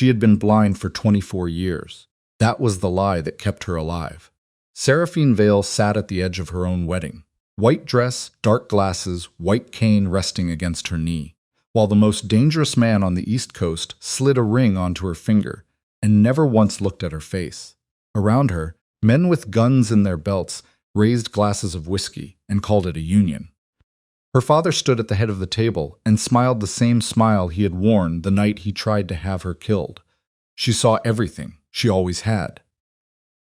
She had been blind for 24 years. That was the lie that kept her alive. Seraphine Vale sat at the edge of her own wedding. White dress, dark glasses, white cane resting against her knee, while the most dangerous man on the East Coast slid a ring onto her finger and never once looked at her face. Around her, men with guns in their belts raised glasses of whiskey and called it a union. Her father stood at the head of the table and smiled the same smile he had worn the night he tried to have her killed. She saw everything. She always had.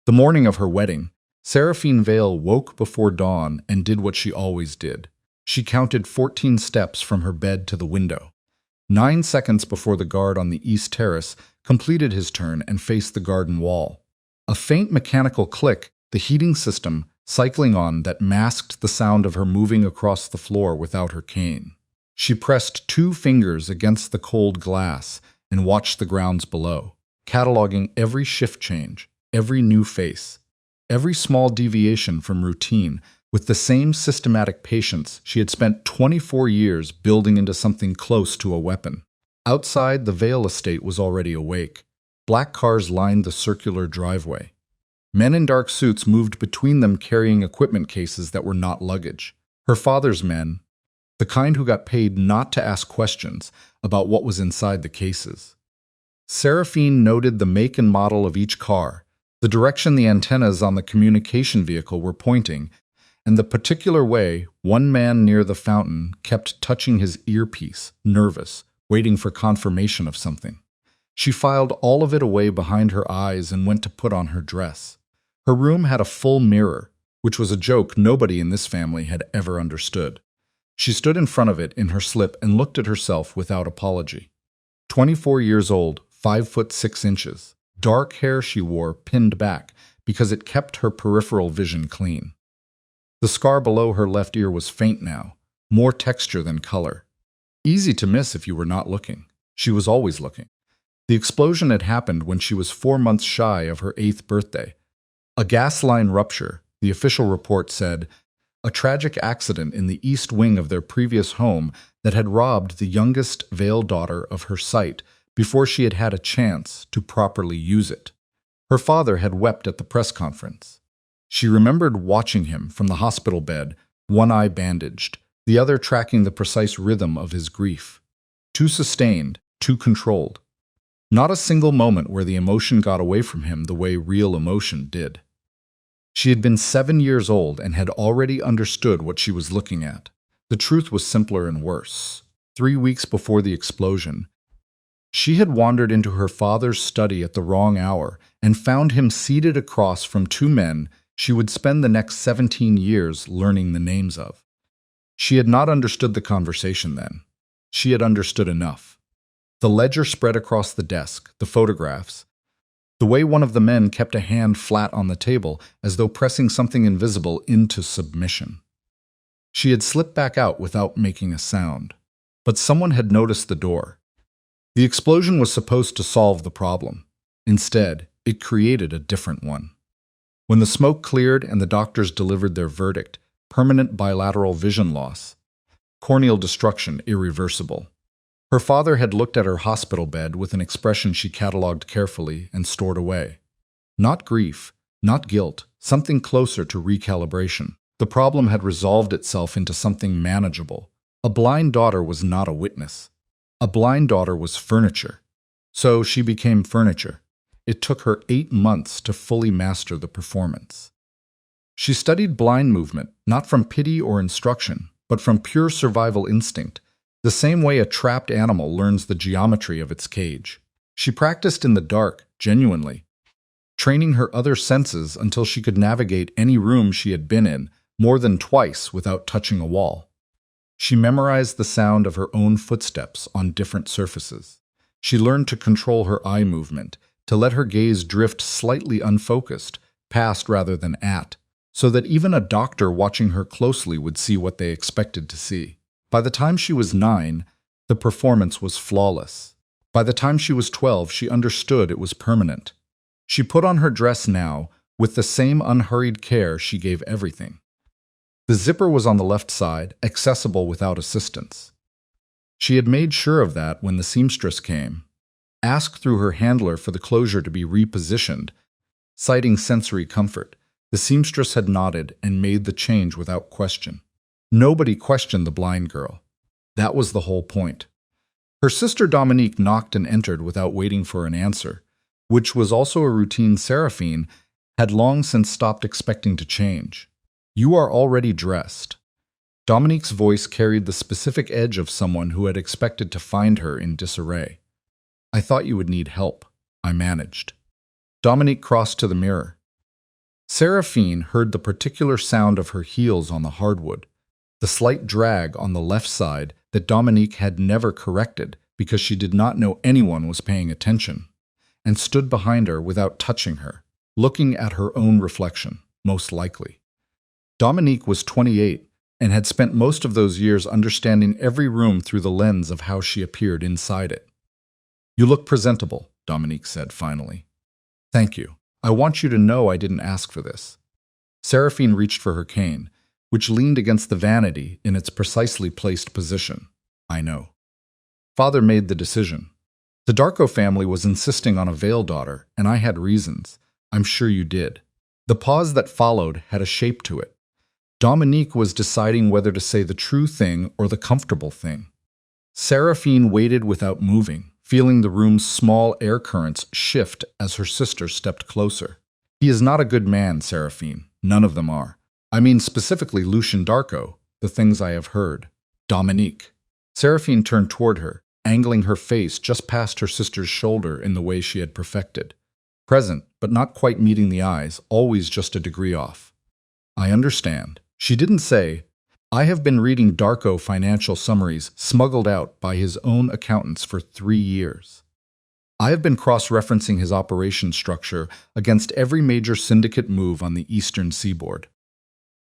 The morning of her wedding, Seraphine Vale woke before dawn and did what she always did. She counted 14 steps from her bed to the window. 9 seconds before the guard on the east terrace completed his turn and faced the garden wall. A faint mechanical click, the heating system cycling on, that masked the sound of her moving across the floor without her cane. She pressed 2 fingers against the cold glass and watched the grounds below, cataloging every shift change, every new face, every small deviation from routine with the same systematic patience she had spent 24 years building into something close to a weapon. Outside, the Vale estate was already awake. Black cars lined the circular driveway. Men in dark suits moved between them carrying equipment cases that were not luggage. Her father's men, the kind who got paid not to ask questions about what was inside the cases. Seraphine noted the make and model of each car, the direction the antennas on the communication vehicle were pointing, and the particular way one man near the fountain kept touching his earpiece, nervous, waiting for confirmation of something. She filed all of it away behind her eyes and went to put on her dress. Her room had a full mirror, which was a joke nobody in this family had ever understood. She stood in front of it in her slip and looked at herself without apology. 24 years old, 5 foot 6 inches. Dark hair she wore pinned back because it kept her peripheral vision clean. The scar below her left ear was faint now, more texture than color. Easy to miss if you were not looking. She was always looking. The explosion had happened when she was 4 months shy of her 8th birthday. A gas line rupture, the official report said, a tragic accident in the east wing of their previous home that had robbed the youngest Vale daughter of her sight before she had had a chance to properly use it. Her father had wept at the press conference. She remembered watching him from the hospital bed, one eye bandaged, the other tracking the precise rhythm of his grief. Too sustained, too controlled. Not a single moment where the emotion got away from him the way real emotion did. She had been 7 years old and had already understood what she was looking at. The truth was simpler and worse. 3 weeks before the explosion, she had wandered into her father's study at the wrong hour and found him seated across from 2 men she would spend the next 17 years learning the names of. She had not understood the conversation then. She had understood enough. The ledger spread across the desk, the photographs, the way one of the men kept a hand flat on the table as though pressing something invisible into submission. She had slipped back out without making a sound, but someone had noticed the door. The explosion was supposed to solve the problem. Instead, it created a different one. When the smoke cleared and the doctors delivered their verdict, permanent bilateral vision loss, corneal destruction irreversible. Her father had looked at her hospital bed with an expression she catalogued carefully and stored away. Not grief, not guilt, something closer to recalibration. The problem had resolved itself into something manageable. A blind daughter was not a witness. A blind daughter was furniture. So she became furniture. It took her 8 months to fully master the performance. She studied blind movement, not from pity or instruction, but from pure survival instinct, the same way a trapped animal learns the geometry of its cage. She practiced in the dark, genuinely, training her other senses until she could navigate any room she had been in more than twice without touching a wall. She memorized the sound of her own footsteps on different surfaces. She learned to control her eye movement, to let her gaze drift slightly unfocused, past rather than at, so that even a doctor watching her closely would see what they expected to see. By the time she was 9, the performance was flawless. By the time she was 12, she understood it was permanent. She put on her dress now with the same unhurried care she gave everything. The zipper was on the left side, accessible without assistance. She had made sure of that when the seamstress came. ask through her handler for the closure to be repositioned, citing sensory comfort. The seamstress had nodded and made the change without question. Nobody questioned the blind girl. That was the whole point. Her sister Dominique knocked and entered without waiting for an answer, which was also a routine Seraphine had long since stopped expecting to change. "You are already dressed." Dominique's voice carried the specific edge of someone who had expected to find her in disarray. "I thought you would need help. I managed." Dominique crossed to the mirror. Seraphine heard the particular sound of her heels on the hardwood, the slight drag on the left side that Dominique had never corrected because she did not know anyone was paying attention, and stood behind her without touching her, looking at her own reflection, most likely. Dominique was 28 and had spent most of those years understanding every room through the lens of how she appeared inside it. "You look presentable," Dominique said finally. "Thank you. I want you to know I didn't ask for this." Seraphine reached for her cane, which leaned against the vanity in its precisely placed position. "I know. Father made the decision. The Darko family was insisting on a Vale daughter, and I had reasons. I'm sure you did." The pause that followed had a shape to it. Dominique was deciding whether to say the true thing or the comfortable thing. Seraphine waited without moving, feeling the room's small air currents shift as her sister stepped closer. "He is not a good man, Seraphine. None of them are. I mean specifically Lucien Darko, the things I have heard." "Dominique." Seraphine turned toward her, angling her face just past her sister's shoulder in the way she had perfected. Present, but not quite meeting the eyes, always just a degree off. "I understand." She didn't say, "I have been reading Darko financial summaries smuggled out by his own accountants for 3 years. I have been cross-referencing his operation structure against every major syndicate move on the eastern seaboard.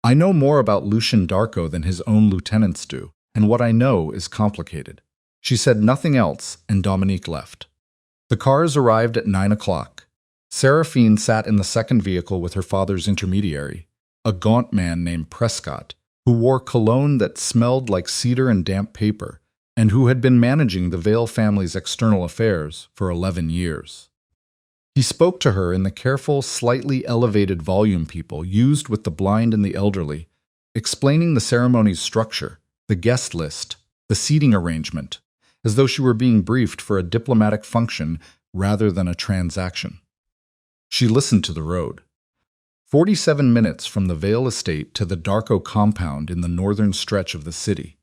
I know more about Lucien Darko than his own lieutenants do, and what I know is complicated." She said nothing else, and Dominique left. The cars arrived at 9 o'clock. Seraphine sat in the second vehicle with her father's intermediary, a gaunt man named Prescott, who wore cologne that smelled like cedar and damp paper, and who had been managing the Vale family's external affairs for 11 years. He spoke to her in the careful, slightly elevated volume people used with the blind and the elderly, explaining the ceremony's structure, the guest list, the seating arrangement, as though she were being briefed for a diplomatic function rather than a transaction. She listened to the road. 47 minutes from the Vale estate to the Darko compound in the northern stretch of the city,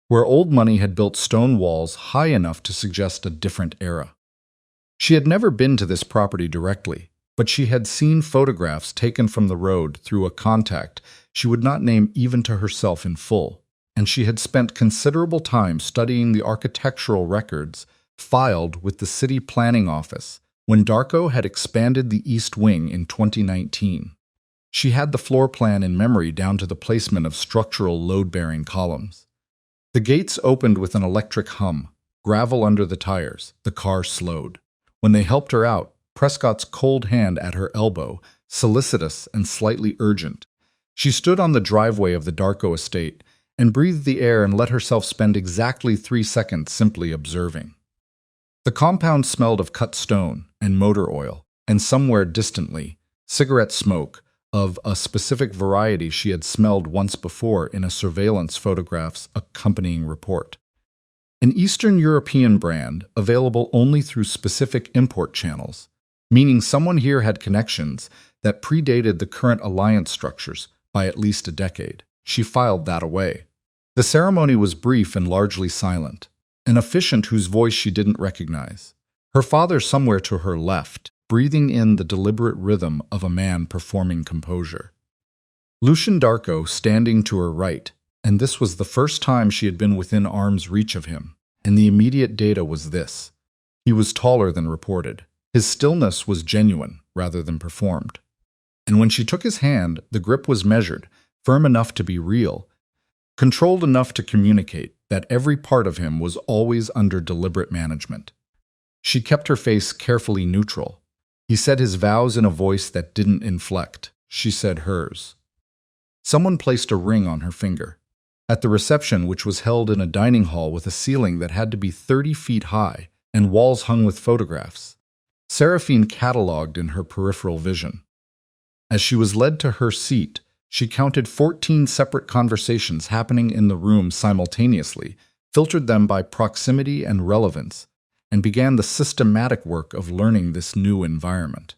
where old money had built stone walls high enough to suggest a different era. She had never been to this property directly, but she had seen photographs taken from the road through a contact she would not name even to herself in full, and she had spent considerable time studying the architectural records filed with the city planning office when Darko had expanded the East Wing in 2019. She had the floor plan in memory down to the placement of structural load-bearing columns. The gates opened with an electric hum, gravel under the tires. The car slowed. When they helped her out, Prescott's cold hand at her elbow, solicitous and slightly urgent. She stood on the driveway of the Darko estate and breathed the air and let herself spend exactly 3 seconds simply observing. The compound smelled of cut stone and motor oil, and somewhere distantly, cigarette smoke of a specific variety she had smelled once before in a surveillance photograph's accompanying report. An Eastern European brand available only through specific import channels, meaning someone here had connections that predated the current alliance structures by at least a decade. She filed that away. The ceremony was brief and largely silent. An officiant whose voice she didn't recognize. Her father somewhere to her left, breathing in the deliberate rhythm of a man performing composure. Lucien Darko standing to her right, and this was the first time she had been within arm's reach of him, and the immediate data was this. He was taller than reported. His stillness was genuine rather than performed. And when she took his hand, the grip was measured, firm enough to be real, controlled enough to communicate that every part of him was always under deliberate management. She kept her face carefully neutral. He said his vows in a voice that didn't inflect. She said hers. Someone placed a ring on her finger. At the reception, which was held in a dining hall with a ceiling that had to be 30 feet high, and walls hung with photographs. Seraphine cataloged in her peripheral vision. As she was led to her seat, she counted 14 separate conversations happening in the room simultaneously, filtered them by proximity and relevance, and began the systematic work of learning this new environment.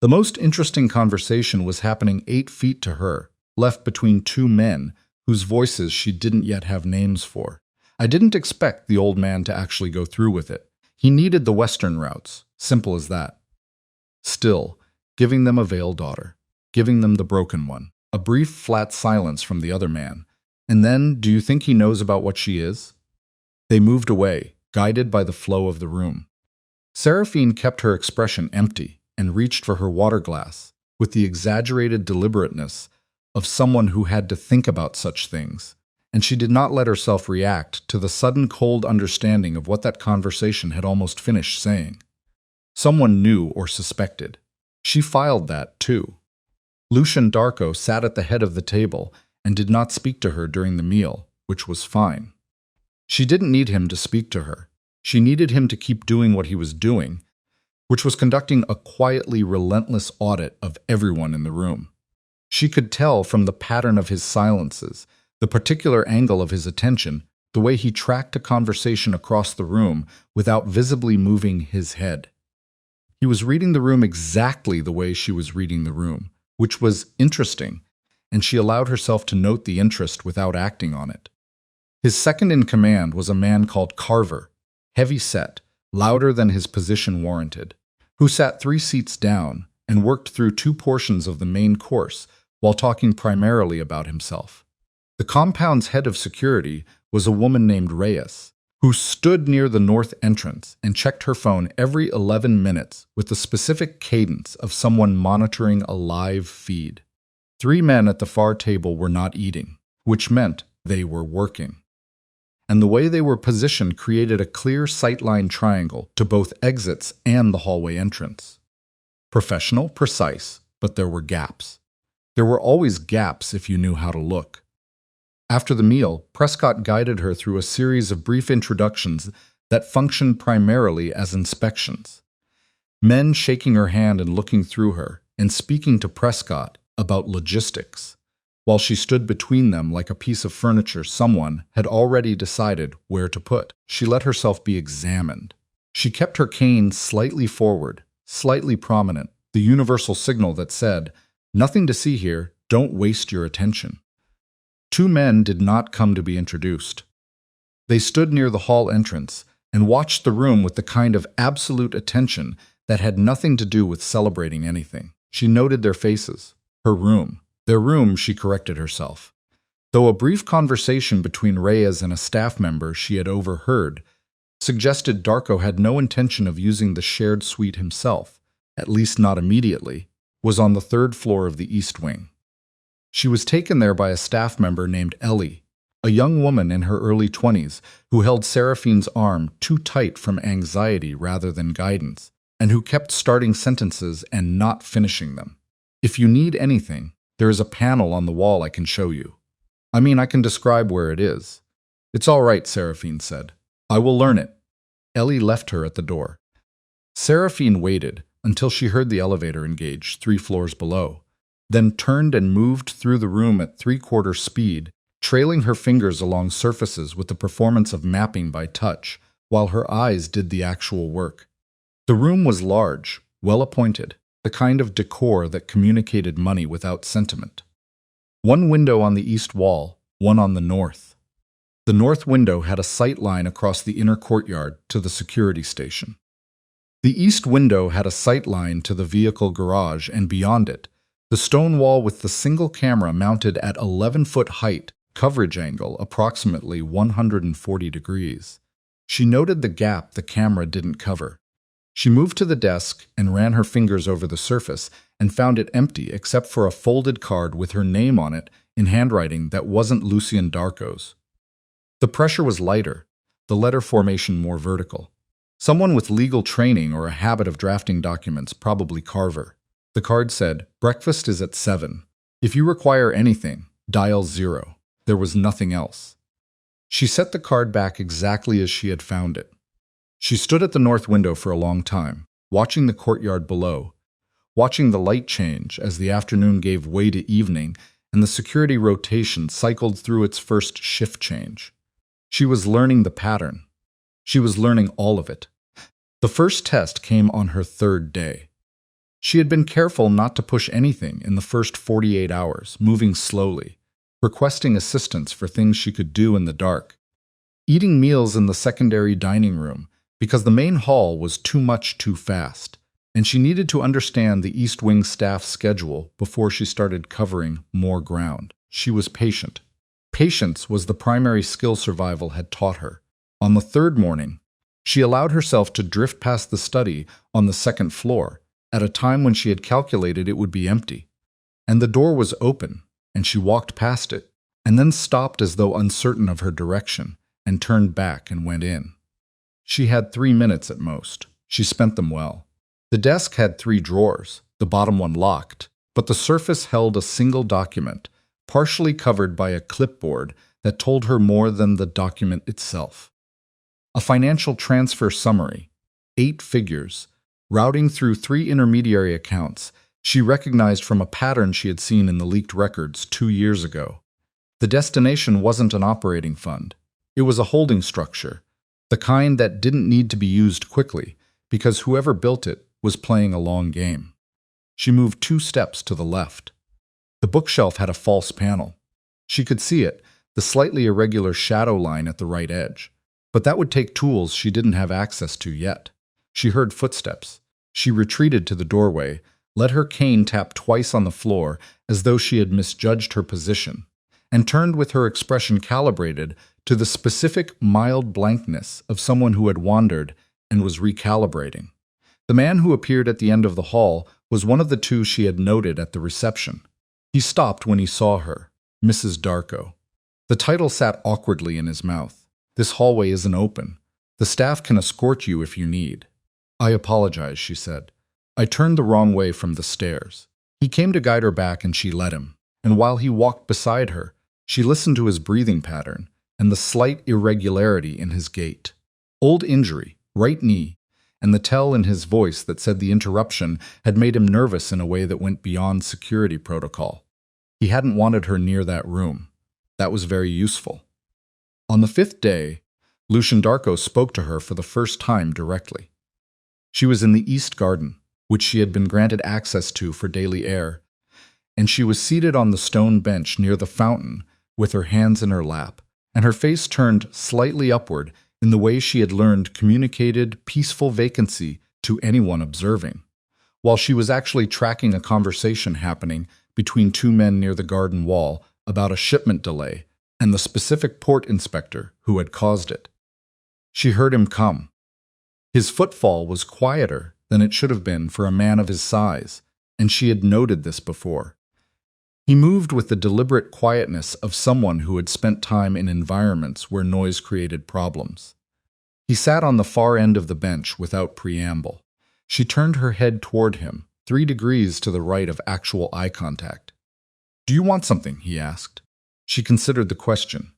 The most interesting conversation was happening 8 feet to her, left between 2 men whose voices she didn't yet have names for. I didn't expect the old man to actually go through with it. He needed the western routes, simple as that. Still, giving them a veiled daughter, giving them the broken one, a brief flat silence from the other man, and then, do you think he knows about what she is? They moved away, guided by the flow of the room. Seraphine kept her expression empty and reached for her water glass, with the exaggerated deliberateness of someone who had to think about such things, and she did not let herself react to the sudden cold understanding of what that conversation had almost finished saying. Someone knew or suspected. She filed that, too. Lucian Darko sat at the head of the table and did not speak to her during the meal, which was fine. She didn't need him to speak to her. She needed him to keep doing what he was doing, which was conducting a quietly relentless audit of everyone in the room. She could tell from the pattern of his silences, the particular angle of his attention, the way he tracked a conversation across the room without visibly moving his head. He was reading the room exactly the way she was reading the room, which was interesting, and she allowed herself to note the interest without acting on it. His second in command was a man called Carver, heavy-set, louder than his position warranted, who sat 3 seats down and worked through 2 portions of the main course while talking primarily about himself. The compound's head of security was a woman named Reyes, who stood near the north entrance and checked her phone every 11 minutes with the specific cadence of someone monitoring a live feed. 3 men at the far table were not eating, which meant they were working. And the way they were positioned created a clear sightline triangle to both exits and the hallway entrance. Professional, precise, but there were gaps. There were always gaps if you knew how to look. After the meal, Prescott guided her through a series of brief introductions that functioned primarily as inspections. Men shaking her hand and looking through her, and speaking to Prescott about logistics, while she stood between them like a piece of furniture someone had already decided where to put. She let herself be examined. She kept her cane slightly forward, slightly prominent, the universal signal that said, "Nothing to see here, don't waste your attention." 2 men did not come to be introduced. They stood near the hall entrance and watched the room with the kind of absolute attention that had nothing to do with celebrating anything. She noted their faces. Her room. Their room, she corrected herself. Though a brief conversation between Reyes and a staff member she had overheard suggested Darko had no intention of using the shared suite himself, at least not immediately, was on the 3rd floor of the East Wing. She was taken there by a staff member named Ellie, a young woman in her early 20s who held Seraphine's arm too tight from anxiety rather than guidance, and who kept starting sentences and not finishing them. "If you need anything, there is a panel on the wall I can show you. I mean, I can describe where it is." "It's all right," Seraphine said. "I will learn it." Ellie left her at the door. Seraphine waited until she heard the elevator engage 3 floors below, then turned and moved through the room at 3/4 speed, trailing her fingers along surfaces with the performance of mapping by touch, while her eyes did the actual work. The room was large, well-appointed, the kind of decor that communicated money without sentiment. 1 window on the east wall, 1 on the north. The north window had a sight line across the inner courtyard to the security station. The east window had a sight line to the vehicle garage, and beyond it, the stone wall with the single camera mounted at 11-foot height, coverage angle approximately 140 degrees. She noted the gap the camera didn't cover. She moved to the desk and ran her fingers over the surface and found it empty except for a folded card with her name on it in handwriting that wasn't Lucian Darko's. The pressure was lighter, the letter formation more vertical. Someone with legal training or a habit of drafting documents, probably Carver. The card said, "Breakfast is at 7. If you require anything, dial 0. There was nothing else. She set the card back exactly as she had found it. She stood at the north window for a long time, watching the courtyard below, watching the light change as the afternoon gave way to evening and the security rotation cycled through its first shift change. She was learning the pattern. She was learning all of it. The first test came on her third day. She had been careful not to push anything in the first 48 hours, moving slowly, requesting assistance for things she could do in the dark, eating meals in the secondary dining room because the main hall was too much too fast, and she needed to understand the East Wing staff's schedule before she started covering more ground. She was patient. Patience was the primary skill survival had taught her. On the third morning, she allowed herself to drift past the study on the second floor at a time when she had calculated it would be empty. And the door was open, and she walked past it, and then stopped as though uncertain of her direction, and turned back and went in. She had 3 minutes at most. She spent them well. The desk had 3 drawers, the bottom one locked, but the surface held a single document, partially covered by a clipboard that told her more than the document itself. A financial transfer summary, 8 figures, routing through 3 intermediary accounts she recognized from a pattern she had seen in the leaked records 2 years ago. The destination wasn't an operating fund. It was a holding structure, the kind that didn't need to be used quickly because whoever built it was playing a long game. She moved 2 steps to the left. The bookshelf had a false panel. She could see it, the slightly irregular shadow line at the right edge. But that would take tools she didn't have access to yet. She heard footsteps. She retreated to the doorway, let her cane tap twice on the floor as though she had misjudged her position, and turned with her expression calibrated to the specific mild blankness of someone who had wandered and was recalibrating. The man who appeared at the end of the hall was one of the 2 she had noted at the reception. He stopped when he saw her, Mrs. Darko. The title sat awkwardly in his mouth. This hallway isn't open. The staff can escort you if you need. I apologize, she said. I turned the wrong way from the stairs. He came to guide her back and she let him, and while he walked beside her, she listened to his breathing pattern and the slight irregularity in his gait. Old injury, right knee, and the tell in his voice that said the interruption had made him nervous in a way that went beyond security protocol. He hadn't wanted her near that room. That was very useful. On the 5th day, Lucian Darko spoke to her for the first time directly. She was in the East Garden, which she had been granted access to for daily air, and she was seated on the stone bench near the fountain with her hands in her lap, and her face turned slightly upward in the way she had learned communicated peaceful vacancy to anyone observing, while she was actually tracking a conversation happening between 2 men near the garden wall about a shipment delay and the specific port inspector who had caused it. She heard him come. His footfall was quieter than it should have been for a man of his size, and she had noted this before. He moved with the deliberate quietness of someone who had spent time in environments where noise created problems. He sat on the far end of the bench without preamble. She turned her head toward him, 3 degrees to the right of actual eye contact. "Do you want something?" he asked. She considered the question.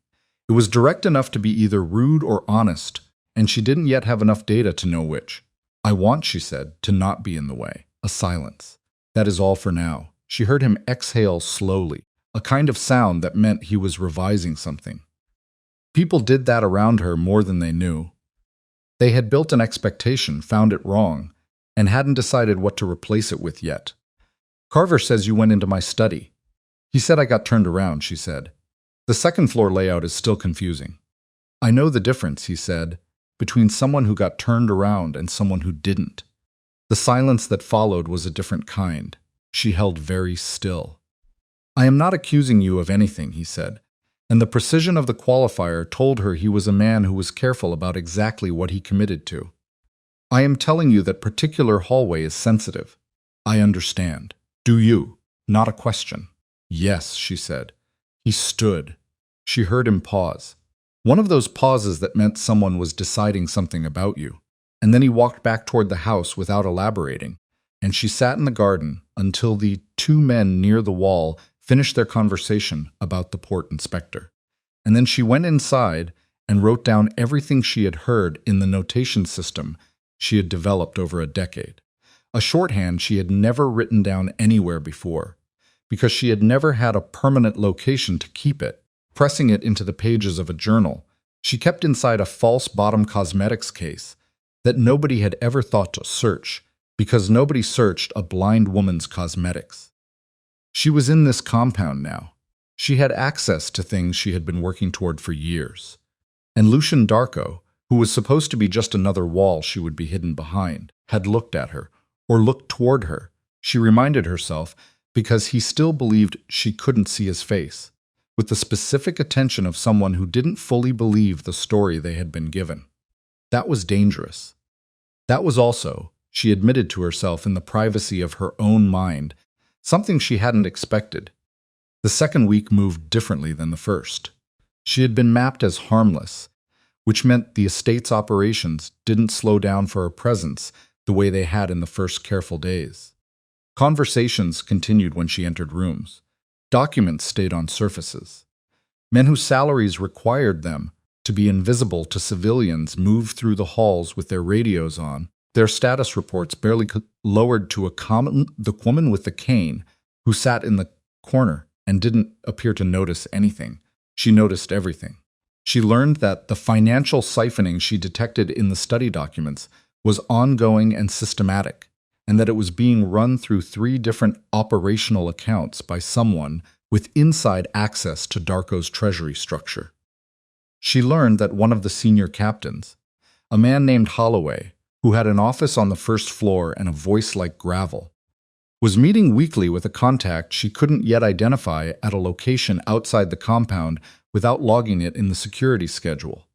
It was direct enough to be either rude or honest, and she didn't yet have enough data to know which. "I want," she said, "to not be in the way." A silence. "That is all for now." She heard him exhale slowly, a kind of sound that meant he was revising something. People did that around her more than they knew. They had built an expectation, found it wrong, and hadn't decided what to replace it with yet. "Carver says you went into my study." "He said I got turned around," she said. "The second floor layout is still confusing." "I know the difference," he said, between someone who got turned around and someone who didn't. The silence that followed was a different kind. She held very still. "I am not accusing you of anything," he said, and the precision of the qualifier told her he was a man who was careful about exactly what he committed to. "I am telling you that particular hallway is sensitive." "I understand." "Do you?" Not a question. "Yes," she said. He stood. She heard him pause. One of those pauses that meant someone was deciding something about you. And then he walked back toward the house without elaborating, and she sat in the garden until the 2 men near the wall finished their conversation about the port inspector. And then she went inside and wrote down everything she had heard in the notation system she had developed over a decade. A shorthand she had never written down anywhere before, because she had never had a permanent location to keep it. Pressing it into the pages of a journal, she kept inside a false bottom cosmetics case that nobody had ever thought to search, because nobody searched a blind woman's cosmetics. She was in this compound now. She had access to things she had been working toward for years. And Lucian Darko, who was supposed to be just another wall she would be hidden behind, had looked at her, or looked toward her, she reminded herself, because he still believed she couldn't see his face, with the specific attention of someone who didn't fully believe the story they had been given. That was dangerous. That was also, she admitted to herself in the privacy of her own mind, something she hadn't expected. The second week moved differently than the first. She had been mapped as harmless, which meant the estate's operations didn't slow down for her presence the way they had in the first careful days. Conversations continued when she entered rooms. Documents stayed on surfaces. Men whose salaries required them to be invisible to civilians moved through the halls with their radios on, their status reports barely lowered to the woman with the cane who sat in the corner and didn't appear to notice anything. She noticed everything. She learned that the financial siphoning she detected in the study documents was ongoing and systematic, and that it was being run through 3 different operational accounts by someone with inside access to Darko's treasury structure. She learned that one of the senior captains, a man named Holloway, who had an office on the first floor and a voice like gravel, was meeting weekly with a contact she couldn't yet identify at a location outside the compound without logging it in the security schedule.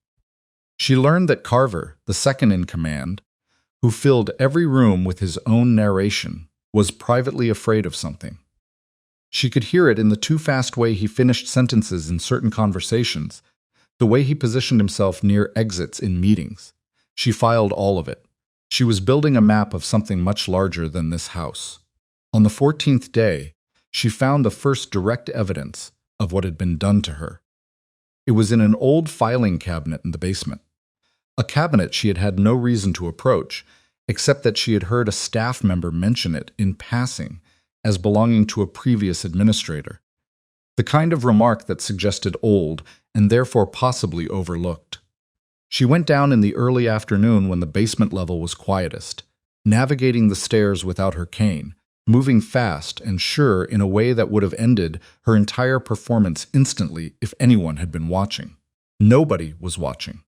She learned that Carver, the second in command, who filled every room with his own narration, was privately afraid of something. She could hear it in the too fast way he finished sentences in certain conversations, the way he positioned himself near exits in meetings. She filed all of it. She was building a map of something much larger than this house. On the 14th day, she found the first direct evidence of what had been done to her. It was in an old filing cabinet in the basement. A cabinet she had had no reason to approach, except that she had heard a staff member mention it in passing as belonging to a previous administrator. The kind of remark that suggested old and therefore possibly overlooked. She went down in the early afternoon when the basement level was quietest, navigating the stairs without her cane, moving fast and sure in a way that would have ended her entire performance instantly if anyone had been watching. Nobody was watching.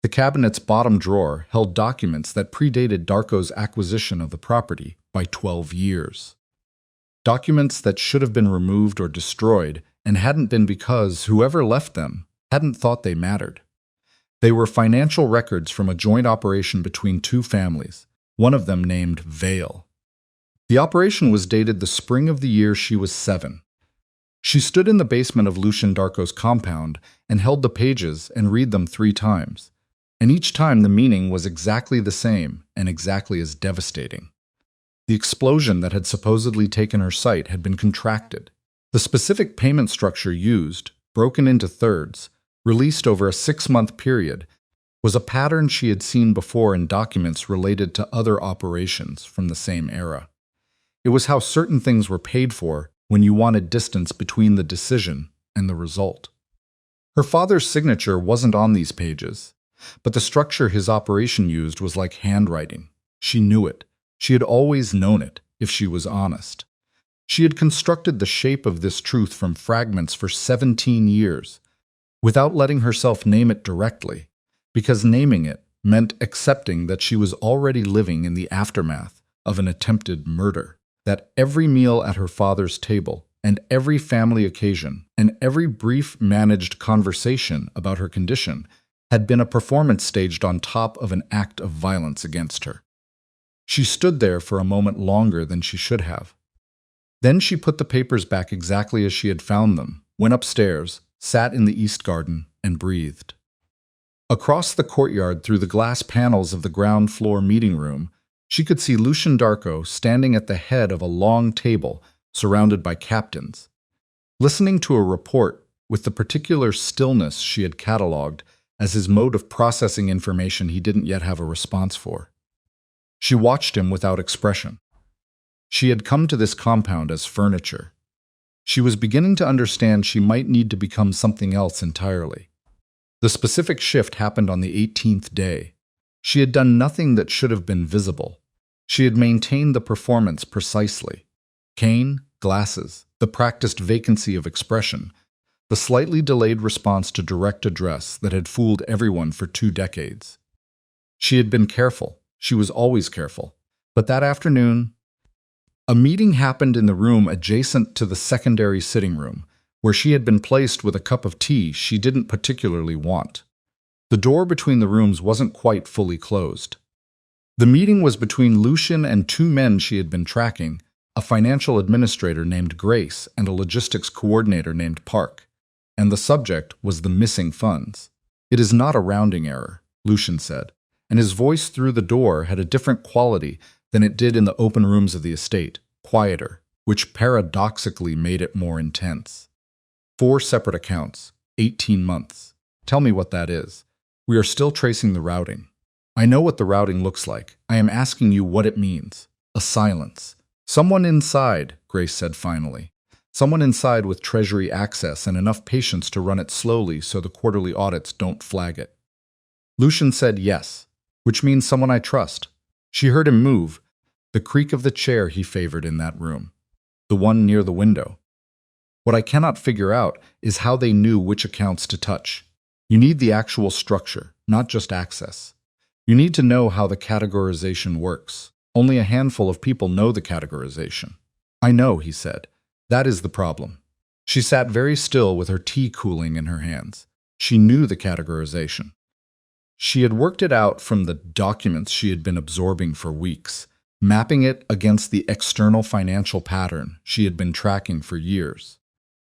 The cabinet's bottom drawer held documents that predated Darko's acquisition of the property by 12 years. Documents that should have been removed or destroyed and hadn't been because whoever left them hadn't thought they mattered. They were financial records from a joint operation between 2 families, one of them named Vale. The operation was dated the spring of the year she was 7. She stood in the basement of Lucian Darko's compound and held the pages and read them 3 times. And each time the meaning was exactly the same and exactly as devastating. The explosion that had supposedly taken her sight had been contracted. The specific payment structure used, broken into thirds, released over a 6-month period, was a pattern she had seen before in documents related to other operations from the same era. It was how certain things were paid for when you wanted distance between the decision and the result. Her father's signature wasn't on these pages, but the structure his operation used was like handwriting. She knew it. She had always known it, if she was honest. She had constructed the shape of this truth from fragments for 17 years, without letting herself name it directly, because naming it meant accepting that she was already living in the aftermath of an attempted murder, that every meal at her father's table, and every family occasion, and every brief managed conversation about her condition had been a performance staged on top of an act of violence against her. She stood there for a moment longer than she should have. Then she put the papers back exactly as she had found them, went upstairs, sat in the east garden, and breathed. Across the courtyard through the glass panels of the ground floor meeting room, she could see Lucian Darko standing at the head of a long table surrounded by captains. Listening to a report with the particular stillness she had catalogued as his mode of processing information he didn't yet have a response for. She watched him without expression. She had come to this compound as furniture. She was beginning to understand she might need to become something else entirely. The specific shift happened on the 18th day. She had done nothing that should have been visible. She had maintained the performance precisely. Cane, glasses, the practiced vacancy of expression, the slightly delayed response to direct address that had fooled everyone for 2 decades. She had been careful. She was always careful. But that afternoon, a meeting happened in the room adjacent to the secondary sitting room, where she had been placed with a cup of tea she didn't particularly want. The door between the rooms wasn't quite fully closed. The meeting was between Lucian and 2 men she had been tracking, a financial administrator named Grace and a logistics coordinator named Park. And the subject was the missing funds. "It is not a rounding error," Lucian said, and his voice through the door had a different quality than it did in the open rooms of the estate, quieter, which paradoxically made it more intense. 4 separate accounts, 18 months. Tell me what that is. We are still tracing the routing. I know what the routing looks like. I am asking you what it means. A silence. "Someone inside," Grace said finally. "Someone inside with Treasury access and enough patience to run it slowly so the quarterly audits don't flag it." Lucian said yes, which means someone I trust. She heard him move, the creak of the chair he favored in that room, the one near the window. "What I cannot figure out is how they knew which accounts to touch. You need the actual structure, not just access. You need to know how the categorization works. Only a handful of people know the categorization." "I know," he said. "That is the problem." She sat very still with her tea cooling in her hands. She knew the categorization. She had worked it out from the documents she had been absorbing for weeks, mapping it against the external financial pattern she had been tracking for years.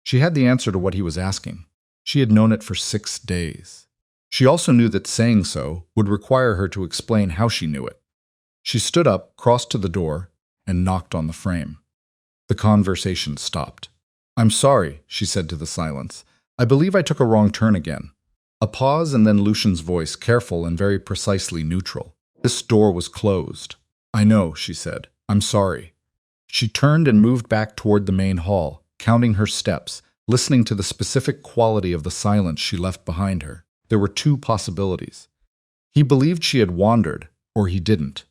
She had the answer to what he was asking. She had known it for 6 days. She also knew that saying so would require her to explain how she knew it. She stood up, crossed to the door, and knocked on the frame. The conversation stopped. "I'm sorry," she said to the silence. "I believe I took a wrong turn again." A pause and then Lucian's voice, careful and very precisely neutral. "This door was closed." "I know," she said. "I'm sorry." She turned and moved back toward the main hall, counting her steps, listening to the specific quality of the silence she left behind her. There were 2 possibilities. He believed she had wandered, or he didn't.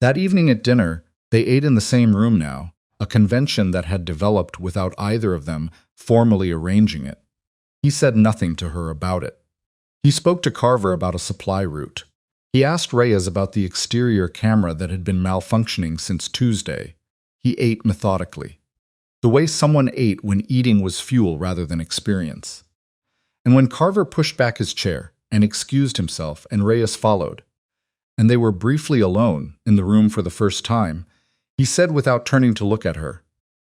That evening at dinner, they ate in the same room now, a convention that had developed without either of them formally arranging it. He said nothing to her about it. He spoke to Carver about a supply route. He asked Reyes about the exterior camera that had been malfunctioning since Tuesday. He ate methodically. The way someone ate when eating was fuel rather than experience. And when Carver pushed back his chair and excused himself and Reyes followed, and they were briefly alone in the room for the first time, he said without turning to look at her,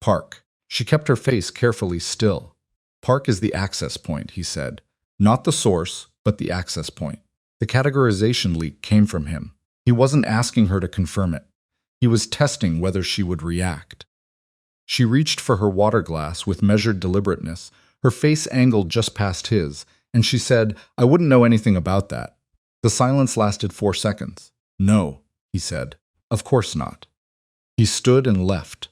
"Park." She kept her face carefully still. "Park is the access point," he said. "Not the source, but the access point." The categorization leak came from him. He wasn't asking her to confirm it. He was testing whether she would react. She reached for her water glass with measured deliberateness, her face angled just past his, and she said, "I wouldn't know anything about that." The silence lasted 4 seconds. "No," he said. "Of course not." He stood and left.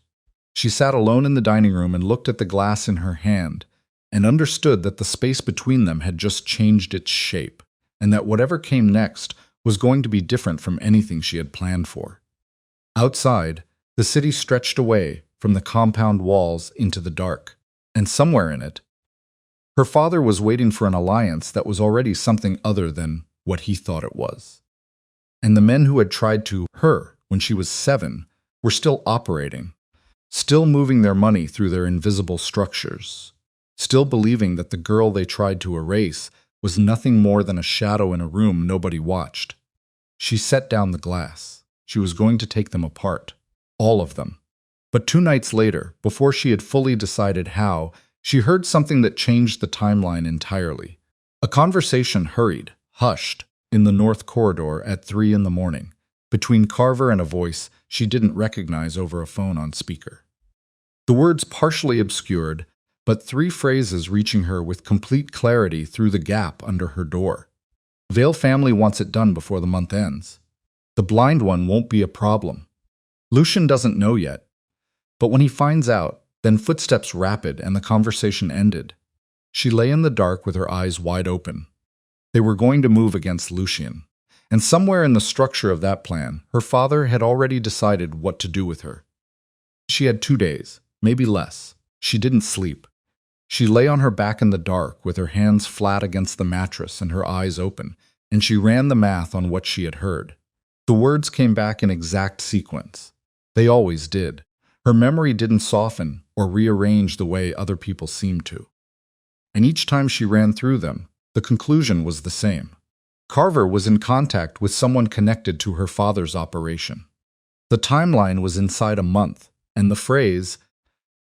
She sat alone in the dining room and looked at the glass in her hand, and understood that the space between them had just changed its shape, and that whatever came next was going to be different from anything she had planned for. Outside, the city stretched away from the compound walls into the dark, and somewhere in it, her father was waiting for an alliance that was already something other than what he thought it was. And the men who had tried to her when she was 7 were still operating, still moving their money through their invisible structures, still believing that the girl they tried to erase was nothing more than a shadow in a room nobody watched. She set down the glass. She was going to take them apart, all of them. But 2 nights later, before she had fully decided how, she heard something that changed the timeline entirely. A conversation hurried, hushed, in the north corridor at 3 in the morning, between Carver and a voice she didn't recognize over a phone on speaker. The words partially obscured, but 3 phrases reaching her with complete clarity through the gap under her door. Vale family wants it done before the month ends. The blind one won't be a problem. Lucian doesn't know yet, but when he finds out, then footsteps rapid and the conversation ended. She lay in the dark with her eyes wide open. They were going to move against Lucian, and somewhere in the structure of that plan, her father had already decided what to do with her. She had 2 days, maybe less. She didn't sleep. She lay on her back in the dark with her hands flat against the mattress and her eyes open, and she ran the math on what she had heard. The words came back in exact sequence. They always did. Her memory didn't soften or rearrange the way other people seemed to. And each time she ran through them, the conclusion was the same. Carver was in contact with someone connected to her father's operation. The timeline was inside a month, and the phrase,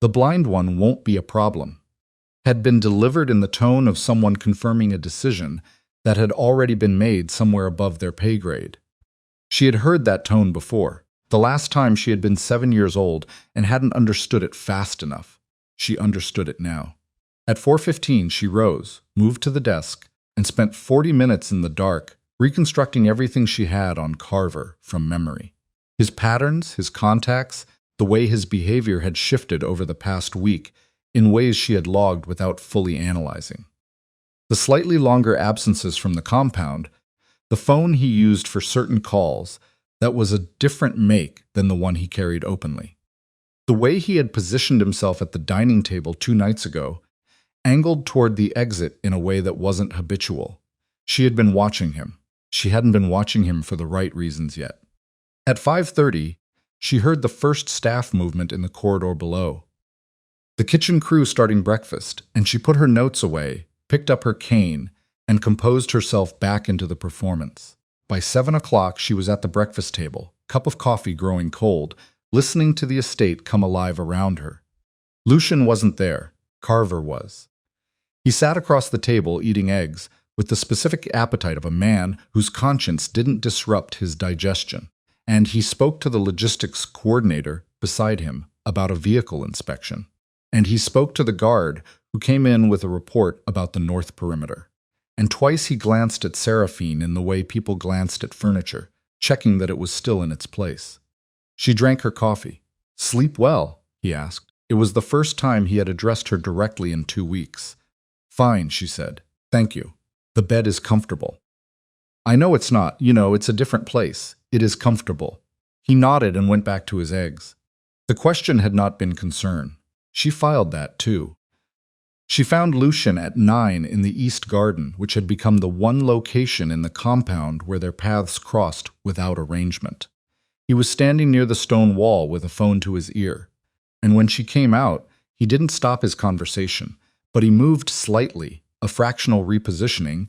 "The blind one won't be a problem," had been delivered in the tone of someone confirming a decision that had already been made somewhere above their pay grade. She had heard that tone before, the last time she had been 7 years old and hadn't understood it fast enough. She understood it now. At 4:15, she rose, moved to the desk, and spent 40 minutes in the dark, reconstructing everything she had on Carver from memory. His patterns, his contacts, the way his behavior had shifted over the past week in ways she had logged without fully analyzing. The slightly longer absences from the compound, the phone he used for certain calls, that was a different make than the one he carried openly. The way he had positioned himself at the dining table 2 nights ago, angled toward the exit in a way that wasn't habitual. She had been watching him. She hadn't been watching him for the right reasons yet. At 5:30, she heard the first staff movement in the corridor below. The kitchen crew starting breakfast, and she put her notes away, picked up her cane, and composed herself back into the performance. By 7 o'clock, she was at the breakfast table, cup of coffee growing cold, listening to the estate come alive around her. Lucian wasn't there. Carver was. He sat across the table eating eggs, with the specific appetite of a man whose conscience didn't disrupt his digestion, and he spoke to the logistics coordinator beside him about a vehicle inspection. And he spoke to the guard who came in with a report about the north perimeter. And twice he glanced at Seraphine in the way people glanced at furniture, checking that it was still in its place. She drank her coffee. "Sleep well?" he asked. It was the first time he had addressed her directly in 2 weeks. "Fine," she said. "Thank you. The bed is comfortable." "I know it's not. It's a different place. It is comfortable." He nodded and went back to his eggs. The question had not been concern. She filed that, too. She found Lucian at 9 in the East Garden, which had become the one location in the compound where their paths crossed without arrangement. He was standing near the stone wall with a phone to his ear. And when she came out, he didn't stop his conversation, but he moved slightly, a fractional repositioning,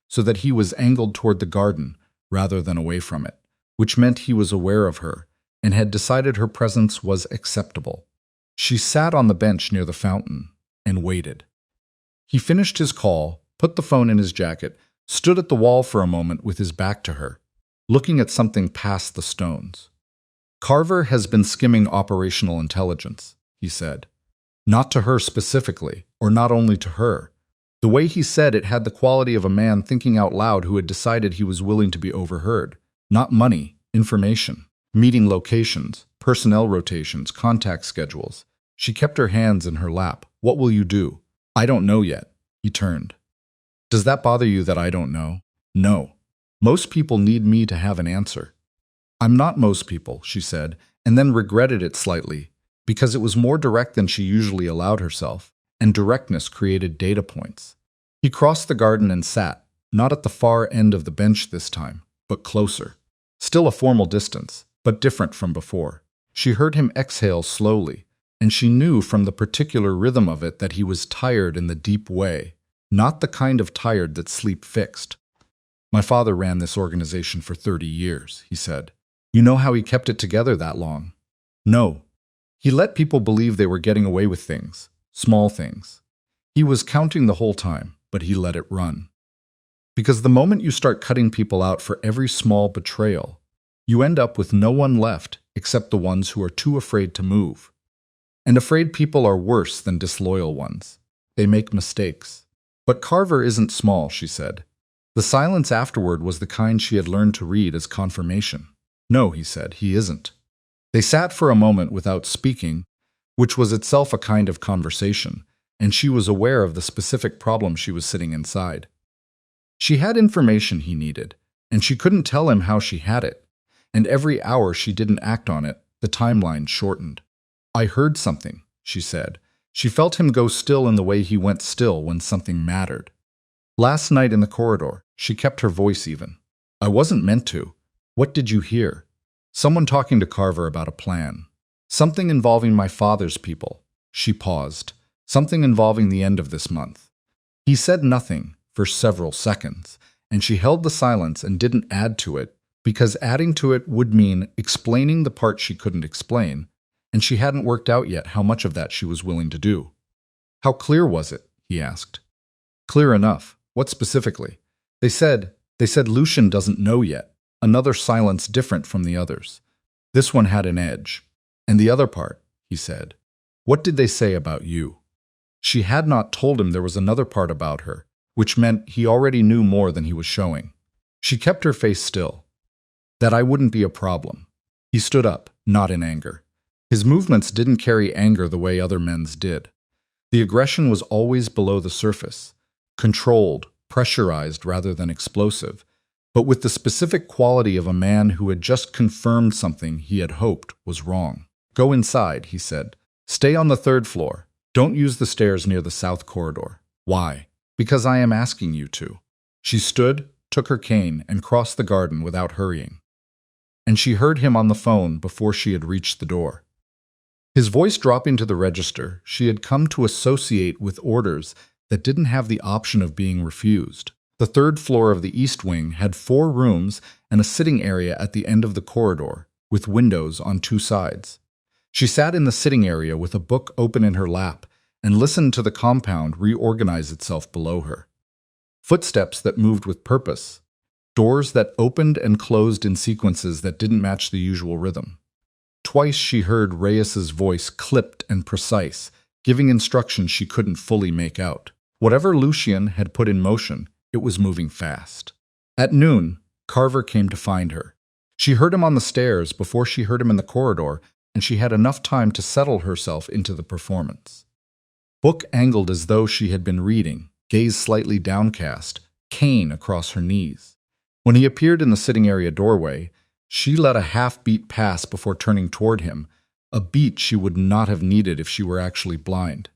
so that he was angled toward the garden rather than away from it, which meant he was aware of her and had decided her presence was acceptable. She sat on the bench near the fountain and waited. He finished his call, put the phone in his jacket, stood at the wall for a moment with his back to her, looking at something past the stones. "Carver has been skimming operational intelligence," he said. Not to her specifically, or not only to her. The way he said it had the quality of a man thinking out loud who had decided he was willing to be overheard. Not money, information, meeting locations, personnel rotations, contact schedules. She kept her hands in her lap. "What will you do?" "I don't know yet." He turned. "Does that bother you that I don't know?" "No. Most people need me to have an answer." "I'm not most people," she said, and then regretted it slightly, because it was more direct than she usually allowed herself, and directness created data points. He crossed the garden and sat, not at the far end of the bench this time, but closer. Still a formal distance, but different from before. She heard him exhale slowly, and she knew from the particular rhythm of it that he was tired in the deep way, not the kind of tired that sleep fixed. "My father ran this organization for 30 years, he said. "You know how he kept it together that long?" "No. He let people believe they were getting away with things, small things. He was counting the whole time, but he let it run. Because the moment you start cutting people out for every small betrayal, you end up with no one left except the ones who are too afraid to move. And afraid people are worse than disloyal ones. They make mistakes. But Carver isn't small," she said. The silence afterward was the kind she had learned to read as confirmation. No, he said, he isn't. They sat for a moment without speaking, which was itself a kind of conversation, and she was aware of the specific problem she was sitting inside. She had information he needed, and she couldn't tell him how she had it, and every hour she didn't act on it, the timeline shortened. I heard something, she said. She felt him go still in the way he went still when something mattered. Last night in the corridor, she kept her voice even. I wasn't meant to. What did you hear? Someone talking to Carver about a plan. Something involving my father's people. She paused. Something involving the end of this month. He said nothing for several seconds, and she held the silence and didn't add to it, because adding to it would mean explaining the part she couldn't explain, and she hadn't worked out yet how much of that she was willing to do. How clear was it? He asked. Clear enough. What specifically? They said Lucian doesn't know yet. Another silence different from the others. This one had an edge. And the other part, he said. What did they say about you? She had not told him there was another part about her, which meant he already knew more than he was showing. She kept her face still. That I wouldn't be a problem. He stood up, not in anger. His movements didn't carry anger the way other men's did. The aggression was always below the surface, controlled, pressurized rather than explosive, but with the specific quality of a man who had just confirmed something he had hoped was wrong. Go inside, he said. Stay on the 3rd floor. Don't use the stairs near the south corridor. Why? Because I am asking you to. She stood, took her cane, and crossed the garden without hurrying. And she heard him on the phone before she had reached the door. His voice dropping to the register, she had come to associate with orders that didn't have the option of being refused. The 3rd floor of the East Wing had 4 rooms and a sitting area at the end of the corridor, with windows on 2 sides. She sat in the sitting area with a book open in her lap and listened to the compound reorganize itself below her. Footsteps that moved with purpose. Doors that opened and closed in sequences that didn't match the usual rhythm. Twice she heard Reyes's voice clipped and precise, giving instructions she couldn't fully make out. Whatever Lucian had put in motion, it was moving fast. At noon, Carver came to find her. She heard him on the stairs before she heard him in the corridor, and she had enough time to settle herself into the performance. Book angled as though she had been reading, gaze slightly downcast, cane across her knees. When he appeared in the sitting area doorway, she let a half-beat pass before turning toward him, a beat she would not have needed if she were actually blind.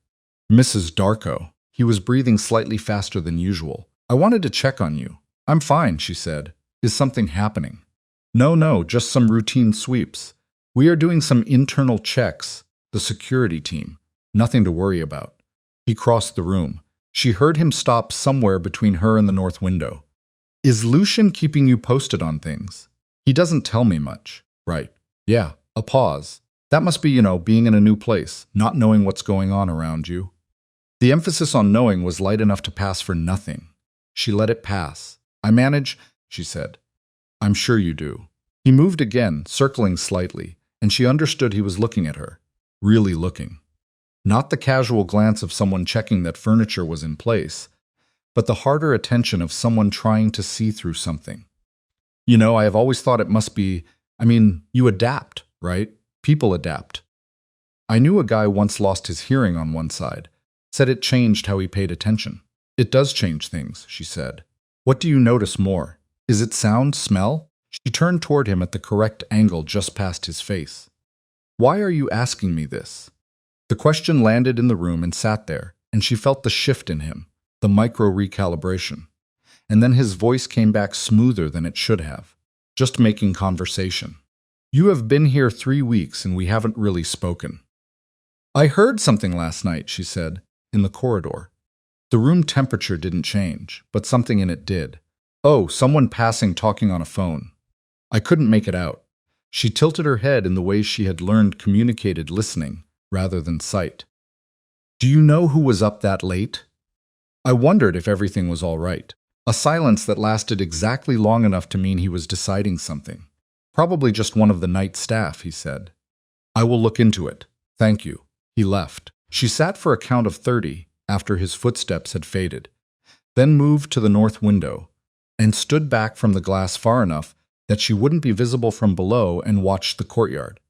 Mrs. Darko. He was breathing slightly faster than usual. I wanted to check on you. I'm fine, she said. Is something happening? No, just some routine sweeps. We are doing some internal checks, the security team. Nothing to worry about. He crossed the room. She heard him stop somewhere between her and the north window. Is Lucian keeping you posted on things? He doesn't tell me much. Right. Yeah, a pause. That must be, being in a new place, not knowing what's going on around you. The emphasis on knowing was light enough to pass for nothing. She let it pass. I manage, she said. I'm sure you do. He moved again, circling slightly, and she understood he was looking at her. Really looking. Not the casual glance of someone checking that furniture was in place, but the harder attention of someone trying to see through something. I have always thought it must be, you adapt, right? People adapt. I knew a guy once lost his hearing on one side, said it changed how he paid attention. It does change things, she said. What do you notice more? Is it sound, smell? She turned toward him at the correct angle just past his face. Why are you asking me this? The question landed in the room and sat there, and she felt the shift in him, the micro-recalibration. And then his voice came back smoother than it should have, just making conversation. You have been here 3 weeks and we haven't really spoken. I heard something last night, she said, in the corridor. The room temperature didn't change, but something in it did. Oh, someone passing talking on a phone. I couldn't make it out. She tilted her head in the way she had learned communicated listening rather than sight. Do you know who was up that late? I wondered if everything was all right. A silence that lasted exactly long enough to mean he was deciding something. Probably just one of the night staff, he said. I will look into it. Thank you. He left. She sat for a count of 30 after his footsteps had faded, then moved to the north window, and stood back from the glass far enough that she wouldn't be visible from below and watched the courtyard.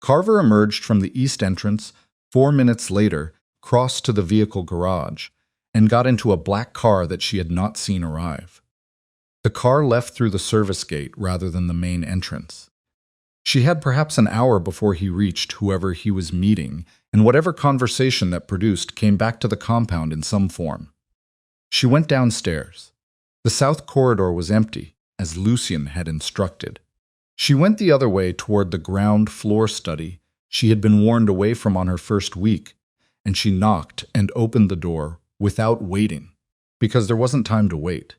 Carver emerged from the east entrance 4 minutes later, crossed to the vehicle garage, and got into a black car that she had not seen arrive. The car left through the service gate rather than the main entrance. She had perhaps an hour before he reached whoever he was meeting, and whatever conversation that produced came back to the compound in some form. She went downstairs. The south corridor was empty, as Lucien had instructed. She went the other way toward the ground floor study she had been warned away from on her first week, and she knocked and opened the door without waiting, because there wasn't time to wait.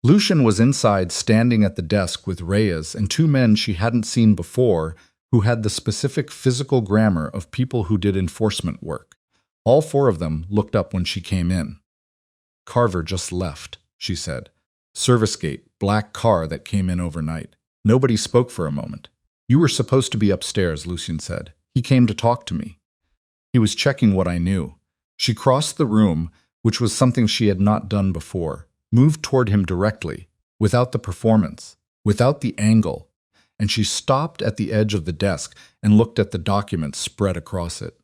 Lucien was inside, standing at the desk with Reyes and two men she hadn't seen before who had the specific physical grammar of people who did enforcement work. All four of them looked up when she came in. "Carver just left," she said. "Service gate, black car that came in overnight." Nobody spoke for a moment. "You were supposed to be upstairs," Lucien said. "He came to talk to me. He was checking what I knew." She crossed the room, which was something she had not done before, moved toward him directly, without the performance, without the angle, and she stopped at the edge of the desk and looked at the documents spread across it.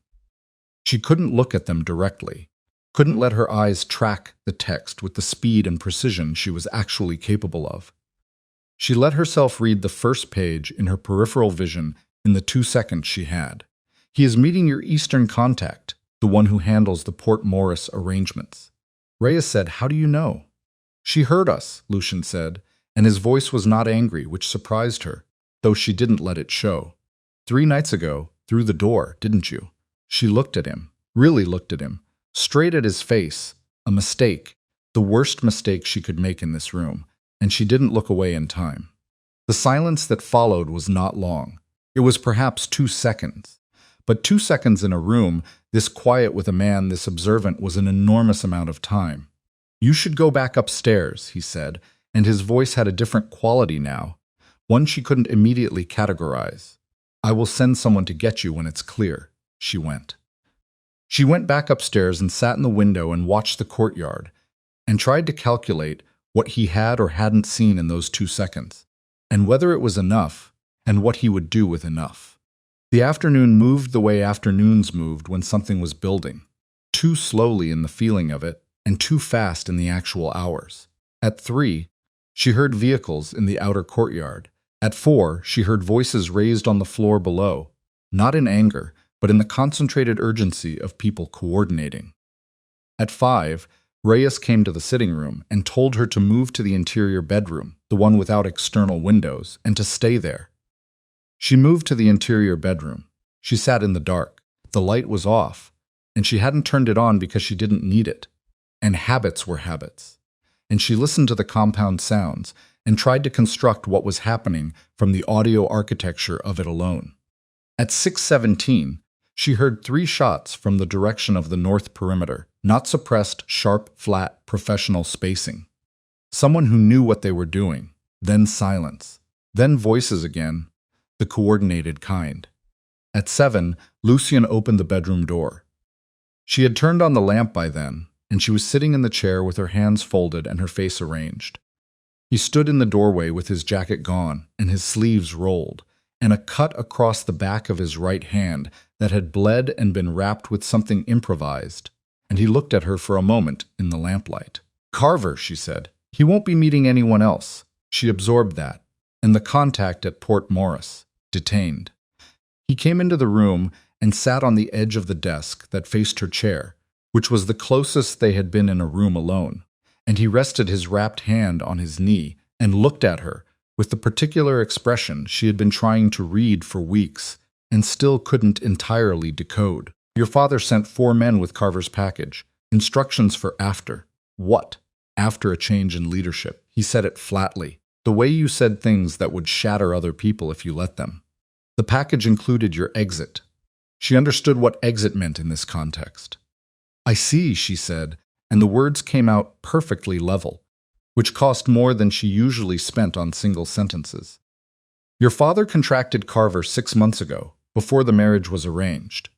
She couldn't look at them directly, couldn't let her eyes track the text with the speed and precision she was actually capable of. She let herself read the first page in her peripheral vision in the 2 seconds she had. "He is meeting your Eastern contact, the one who handles the Port Morris arrangements." Reyes said, "How do you know?" "She heard us," Lucien said, and his voice was not angry, which surprised her, though she didn't let it show. "3 nights ago, through the door, didn't you?" She looked at him, really looked at him, straight at his face. A mistake, the worst mistake she could make in this room, and she didn't look away in time. The silence that followed was not long. It was perhaps 2 seconds. But 2 seconds in a room, this quiet with a man this observant, was an enormous amount of time. "You should go back upstairs," he said, and his voice had a different quality now, one she couldn't immediately categorize. "I will send someone to get you when it's clear." She went. She went back upstairs and sat in the window and watched the courtyard, and tried to calculate what he had or hadn't seen in those 2 seconds, and whether it was enough, and what he would do with enough. The afternoon moved the way afternoons moved when something was building, too slowly in the feeling of it, and too fast in the actual hours. At 3, she heard vehicles in the outer courtyard. At 4, she heard voices raised on the floor below, not in anger, but in the concentrated urgency of people coordinating. At 5, Reyes came to the sitting room and told her to move to the interior bedroom, the one without external windows, and to stay there. She moved to the interior bedroom. She sat in the dark. The light was off, and she hadn't turned it on because she didn't need it. And habits were habits. And she listened to the compound sounds and tried to construct what was happening from the audio architecture of it alone. At 6:17, she heard 3 shots from the direction of the north perimeter, not suppressed, sharp, flat, professional spacing. Someone who knew what they were doing, then silence, then voices again, the coordinated kind. At 7, Lucien opened the bedroom door. She had turned on the lamp by then, and she was sitting in the chair with her hands folded and her face arranged. He stood in the doorway with his jacket gone and his sleeves rolled, and a cut across the back of his right hand that had bled and been wrapped with something improvised, and he looked at her for a moment in the lamplight. "Carver," she said. "He won't be meeting anyone else." She absorbed that, and the contact at Port Morris, detained. He came into the room and sat on the edge of the desk that faced her chair, which was the closest they had been in a room alone, and he rested his wrapped hand on his knee and looked at her with the particular expression she had been trying to read for weeks and still couldn't entirely decode. "Your father sent 4 men with Carver's package. Instructions for after." "What?" "After a change in leadership." He said it flatly, the way you said things that would shatter other people if you let them. "The package included your exit." She understood what exit meant in this context. "I see," she said, and the words came out perfectly level, which cost more than she usually spent on single sentences. "Your father contracted Carver 6 months ago, before the marriage was arranged.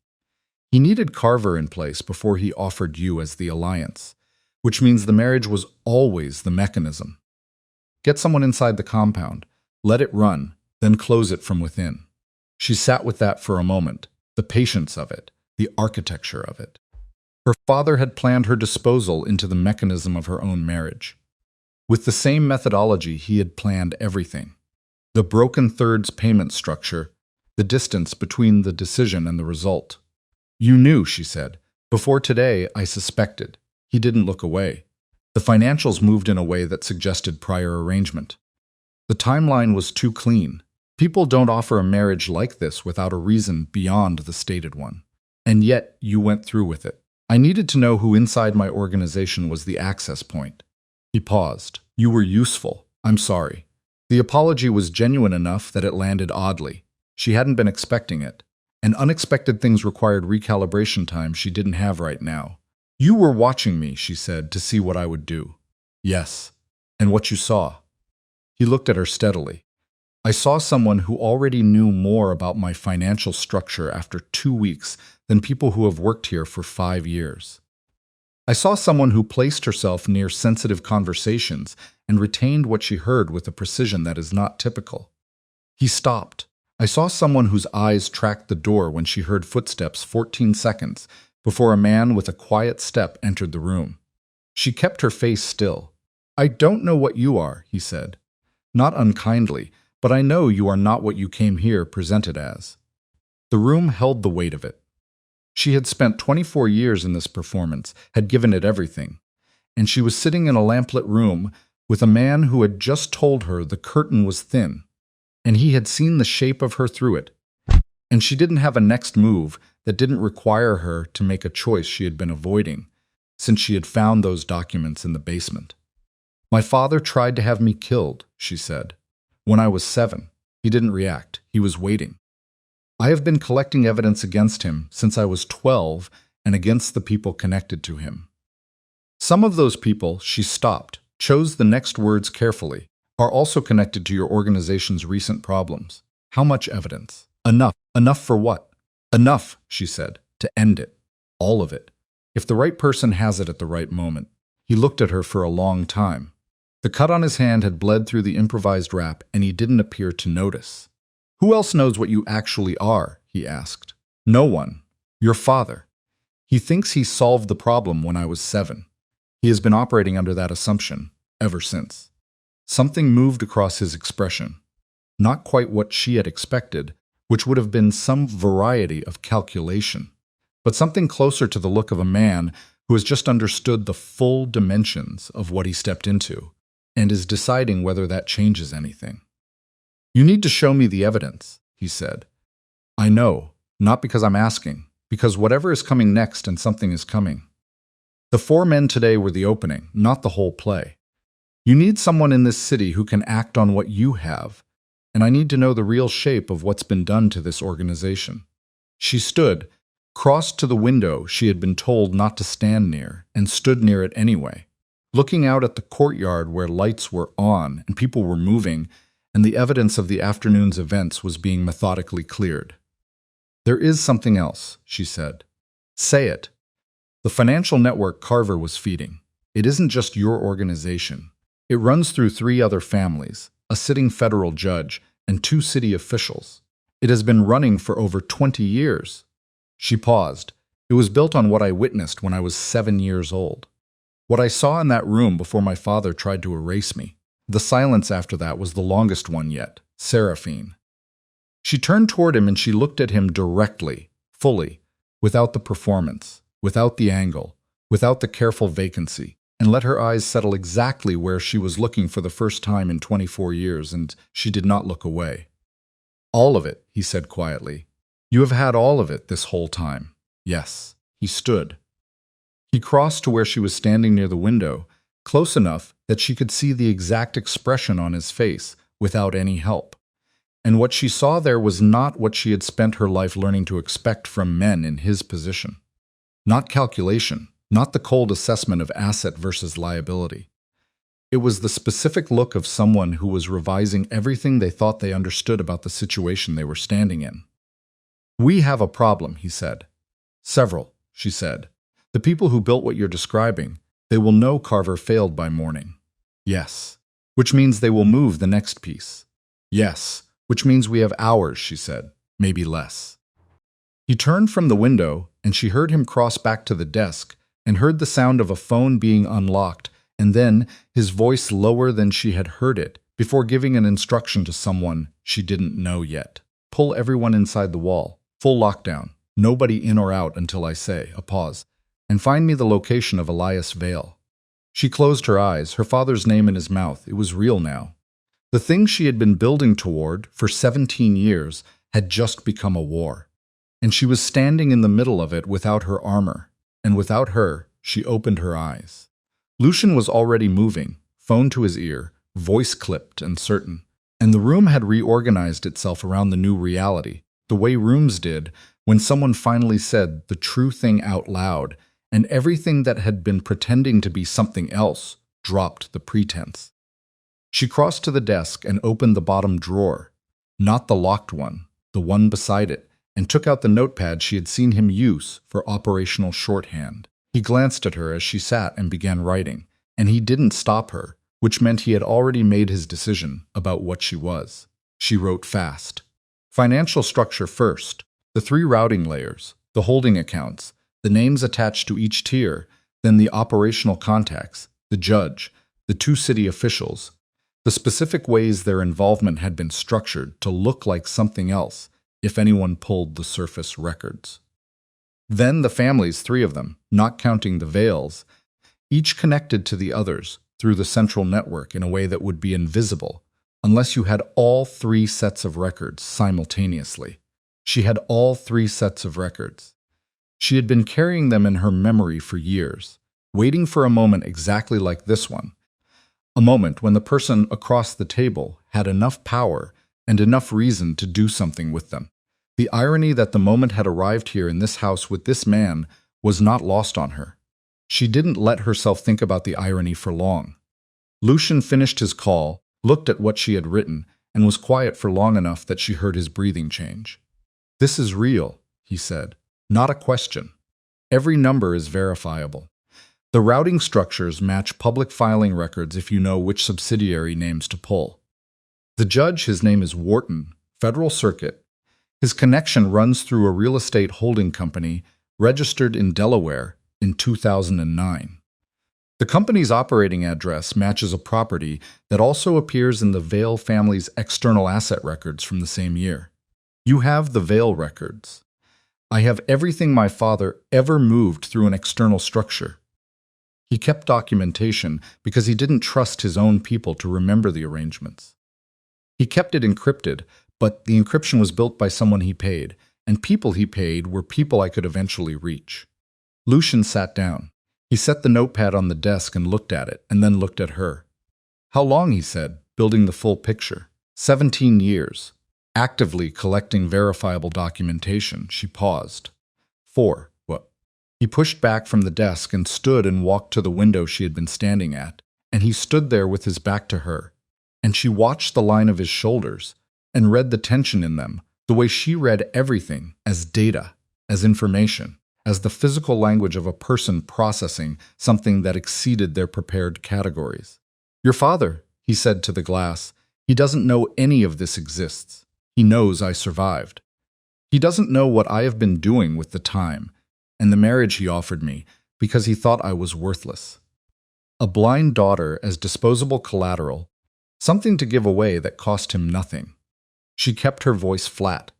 He needed Carver in place before he offered you as the alliance, which means the marriage was always the mechanism. Get someone inside the compound. Let it run, then close it from within. She sat with that for a moment, the patience of it, the architecture of it. Her father had planned her disposal into the mechanism of her own marriage. With the same methodology, he had planned everything. The broken thirds payment structure, the distance between the decision and the result. You knew, she said. Before today, I suspected. He didn't look away. The financials moved in a way that suggested prior arrangement. The timeline was too clean. People don't offer a marriage like this without a reason beyond the stated one. And yet, you went through with it. I needed to know who inside my organization was the access point. He paused. You were useful. I'm sorry. The apology was genuine enough that it landed oddly. She hadn't been expecting it. And unexpected things required recalibration time she didn't have right now. You were watching me, she said, to see what I would do. Yes. And what you saw. He looked at her steadily. I saw someone who already knew more about my financial structure after 2 weeks than people who have worked here for 5 years. I saw someone who placed herself near sensitive conversations and retained what she heard with a precision that is not typical. He stopped. I saw someone whose eyes tracked the door when she heard footsteps 14 seconds before a man with a quiet step entered the room. She kept her face still. I don't know what you are, he said. Not unkindly, but I know you are not what you came here presented as. The room held the weight of it. She had spent 24 years in this performance, had given it everything, and she was sitting in a lamplit room with a man who had just told her the curtain was thin, and he had seen the shape of her through it, and she didn't have a next move that didn't require her to make a choice she had been avoiding, since she had found those documents in the basement. My father tried to have me killed, she said. When I was 7, he didn't react. He was waiting. I have been collecting evidence against him since I was 12 and against the people connected to him. Some of those people, she stopped, chose the next words carefully, are also connected to your organization's recent problems. How much evidence? Enough. Enough for what? Enough, she said, to end it. All of it. If the right person has it at the right moment. He looked at her for a long time. The cut on his hand had bled through the improvised wrap, and he didn't appear to notice. Who else knows what you actually are? He asked. No one. Your father. He thinks he solved the problem when I was 7. He has been operating under that assumption ever since. Something moved across his expression. Not quite what she had expected, which would have been some variety of calculation, but something closer to the look of a man who has just understood the full dimensions of what he stepped into and is deciding whether that changes anything. You need to show me the evidence, he said. I know, not because I'm asking, because whatever is coming next and something is coming. The 4 men today were the opening, not the whole play. You need someone in this city who can act on what you have, and I need to know the real shape of what's been done to this organization. She stood, crossed to the window she had been told not to stand near, and stood near it anyway, looking out at the courtyard where lights were on and people were moving, and the evidence of the afternoon's events was being methodically cleared. There is something else, she said. Say it. The financial network Carver was feeding. It isn't just your organization. It runs through 3 other families, a sitting federal judge, and 2 city officials. It has been running for over 20 years. She paused. It was built on what I witnessed when I was 7 years old. What I saw in that room before my father tried to erase me. The silence after that was the longest one yet. Seraphine. She turned toward him and she looked at him directly, fully, without the performance, without the angle, without the careful vacancy, and let her eyes settle exactly where she was looking for the first time in 24 years, and she did not look away. All of it, he said quietly. You have had all of it this whole time. Yes. He stood. He crossed to where she was standing near the window, close enough that she could see the exact expression on his face without any help. And what she saw there was not what she had spent her life learning to expect from men in his position. Not calculation, not the cold assessment of asset versus liability. It was the specific look of someone who was revising everything they thought they understood about the situation they were standing in. We have a problem, he said. Several, she said. The people who built what you're describing, they will know Carver failed by morning. Yes. which means they will move the next piece. Yes, which means we have hours, she said, maybe less. He turned from the window, and she heard him cross back to the desk and heard the sound of a phone being unlocked, and then his voice lower than she had heard it before giving an instruction to someone she didn't know yet. Pull everyone inside the wall. Full lockdown. Nobody in or out until I say, a pause, and find me the location of Elias Vale. She closed her eyes, her father's name in his mouth. It was real now. The thing she had been building toward for 17 years had just become a war. And she was standing in the middle of it without her armor. And without her, she opened her eyes. Lucian was already moving, phone to his ear, voice clipped and certain. And the room had reorganized itself around the new reality, the way rooms did when someone finally said the true thing out loud, and everything that had been pretending to be something else dropped the pretense. She crossed to the desk and opened the bottom drawer, not the locked one, the one beside it, and took out the notepad she had seen him use for operational shorthand. He glanced at her as she sat and began writing, and he didn't stop her, which meant he had already made his decision about what she was. She wrote fast. Financial structure first, the 3 routing layers, the holding accounts, the names attached to each tier, then the operational contacts, the judge, the 2 city officials, the specific ways their involvement had been structured to look like something else if anyone pulled the surface records. Then the families, 3 of them, not counting the Vales, each connected to the others through the central network in a way that would be invisible unless you had all 3 sets of records simultaneously. She had all 3 sets of records. She had been carrying them in her memory for years, waiting for a moment exactly like this one, a moment when the person across the table had enough power and enough reason to do something with them. The irony that the moment had arrived here in this house with this man was not lost on her. She didn't let herself think about the irony for long. Lucian finished his call, looked at what she had written, and was quiet for long enough that she heard his breathing change. "This is real," he said, "not a question. Every number is verifiable. The routing structures match public filing records if you know which subsidiary names to pull. The judge, his name is Wharton, Federal Circuit. His connection runs through a real estate holding company registered in Delaware in 2009. The company's operating address matches a property that also appears in the Vale family's external asset records from the same year. You have the Vale records. I have everything my father ever moved through an external structure." He kept documentation because he didn't trust his own people to remember the arrangements. He kept it encrypted, but the encryption was built by someone he paid, and people he paid were people I could eventually reach. Lucian sat down. He set the notepad on the desk and looked at it, and then looked at her. "How long?" he said, building the full picture. 17 years. Actively collecting verifiable documentation." She paused. 4. What? He pushed back from the desk and stood and walked to the window she had been standing at, and he stood there with his back to her, and she watched the line of his shoulders and read the tension in them, the way she read everything as data, as information, as the physical language of a person processing something that exceeded their prepared categories. "Your father," he said to the glass, "he doesn't know any of this exists. He knows I survived. He doesn't know what I have been doing with the time and the marriage he offered me because he thought I was worthless. A blind daughter as disposable collateral, something to give away that cost him nothing." She kept her voice flat.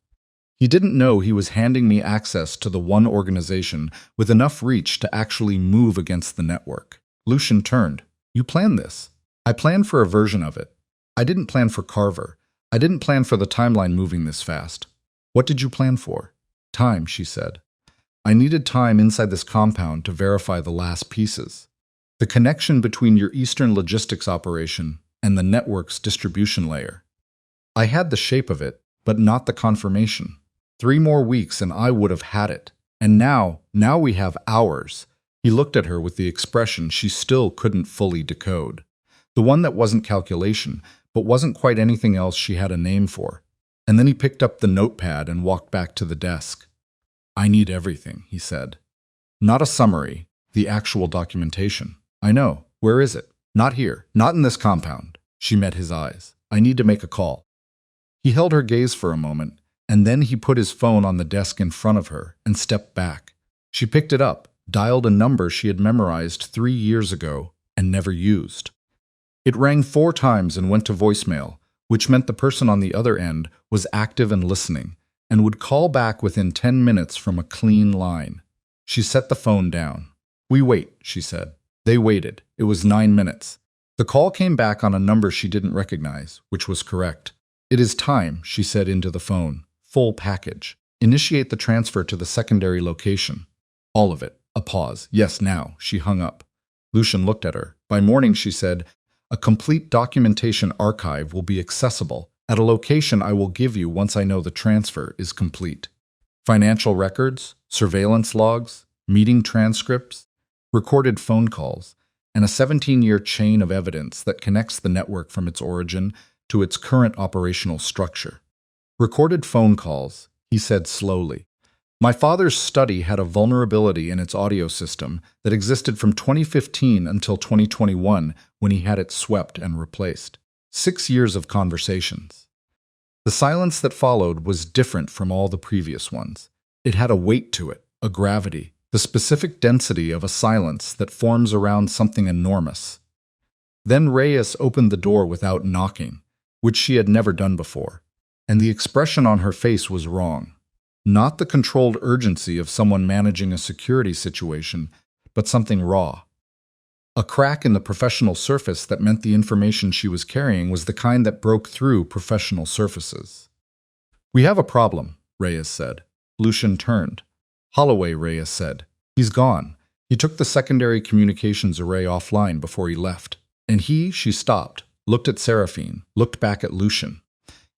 "He didn't know he was handing me access to the one organization with enough reach to actually move against the network." Lucian turned. "You planned this." "I planned for a version of it. I didn't plan for Carver. I didn't plan for the timeline moving this fast." "What did you plan for?" "Time," she said. "I needed time inside this compound to verify the last pieces. The connection between your Eastern logistics operation and the network's distribution layer. I had the shape of it, but not the confirmation. 3 more weeks and I would have had it. And now we have hours." He looked at her with the expression she still couldn't fully decode. The one that wasn't calculation, but wasn't quite anything else she had a name for. And then he picked up the notepad and walked back to the desk. "I need everything," he said. "Not a summary, the actual documentation." "I know. Where is it?" "Not here. Not in this compound." She met his eyes. I need to make a call. He held her gaze for a moment, and then he put his phone on the desk in front of her and stepped back. She picked it up, dialed a number she had memorized 3 years ago and never used. It rang 4 times and went to voicemail, which meant the person on the other end was active and listening, and would call back within 10 minutes from a clean line. She set the phone down. "We wait," she said. They waited. It was 9 minutes. The call came back on a number she didn't recognize, which was correct. "It is time," she said into the phone. "Full package. Initiate the transfer to the secondary location." "All of it." A pause. "Yes, now." She hung up. Lucian looked at her. "By morning," she said, "a complete documentation archive will be accessible at a location I will give you once I know the transfer is complete. Financial records, surveillance logs, meeting transcripts, recorded phone calls, and a 17-year chain of evidence that connects the network from its origin to its current operational structure." "Recorded phone calls," he said slowly. "My father's study had a vulnerability in its audio system that existed from 2015 until 2021 when he had it swept and replaced. 6 years of conversations." The silence that followed was different from all the previous ones. It had a weight to it, a gravity, the specific density of a silence that forms around something enormous. Then Reyes opened the door without knocking, which she had never done before, and the expression on her face was wrong. Not the controlled urgency of someone managing a security situation, but something raw. A crack in the professional surface that meant the information she was carrying was the kind that broke through professional surfaces. "We have a problem," Reyes said. Lucian turned. "Holloway," Reyes said. "He's gone. He took the secondary communications array offline before he left." And she stopped, looked at Seraphine, looked back at Lucian.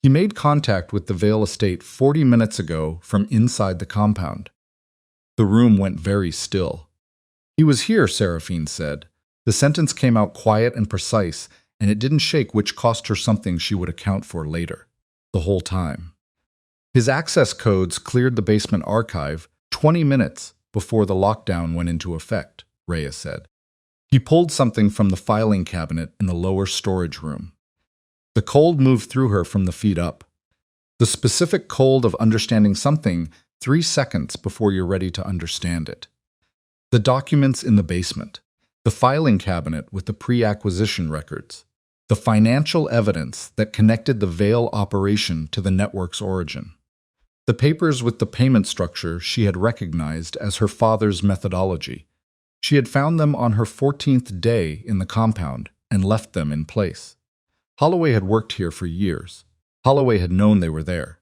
"He made contact with the Vale estate 40 minutes ago from inside the compound." The room went very still. "He was here," Seraphine said. The sentence came out quiet and precise, and it didn't shake, which cost her something she would account for later. "The whole time." "His access codes cleared the basement archive 20 minutes before the lockdown went into effect," Reyes said. "He pulled something from the filing cabinet in the lower storage room." The cold moved through her from the feet up. The specific cold of understanding something 3 seconds before you're ready to understand it. The documents in the basement. The filing cabinet with the pre-acquisition records. The financial evidence that connected the Vale operation to the network's origin. The papers with the payment structure she had recognized as her father's methodology. She had found them on her 14th day in the compound and left them in place. Holloway had worked here for years. Holloway had known they were there.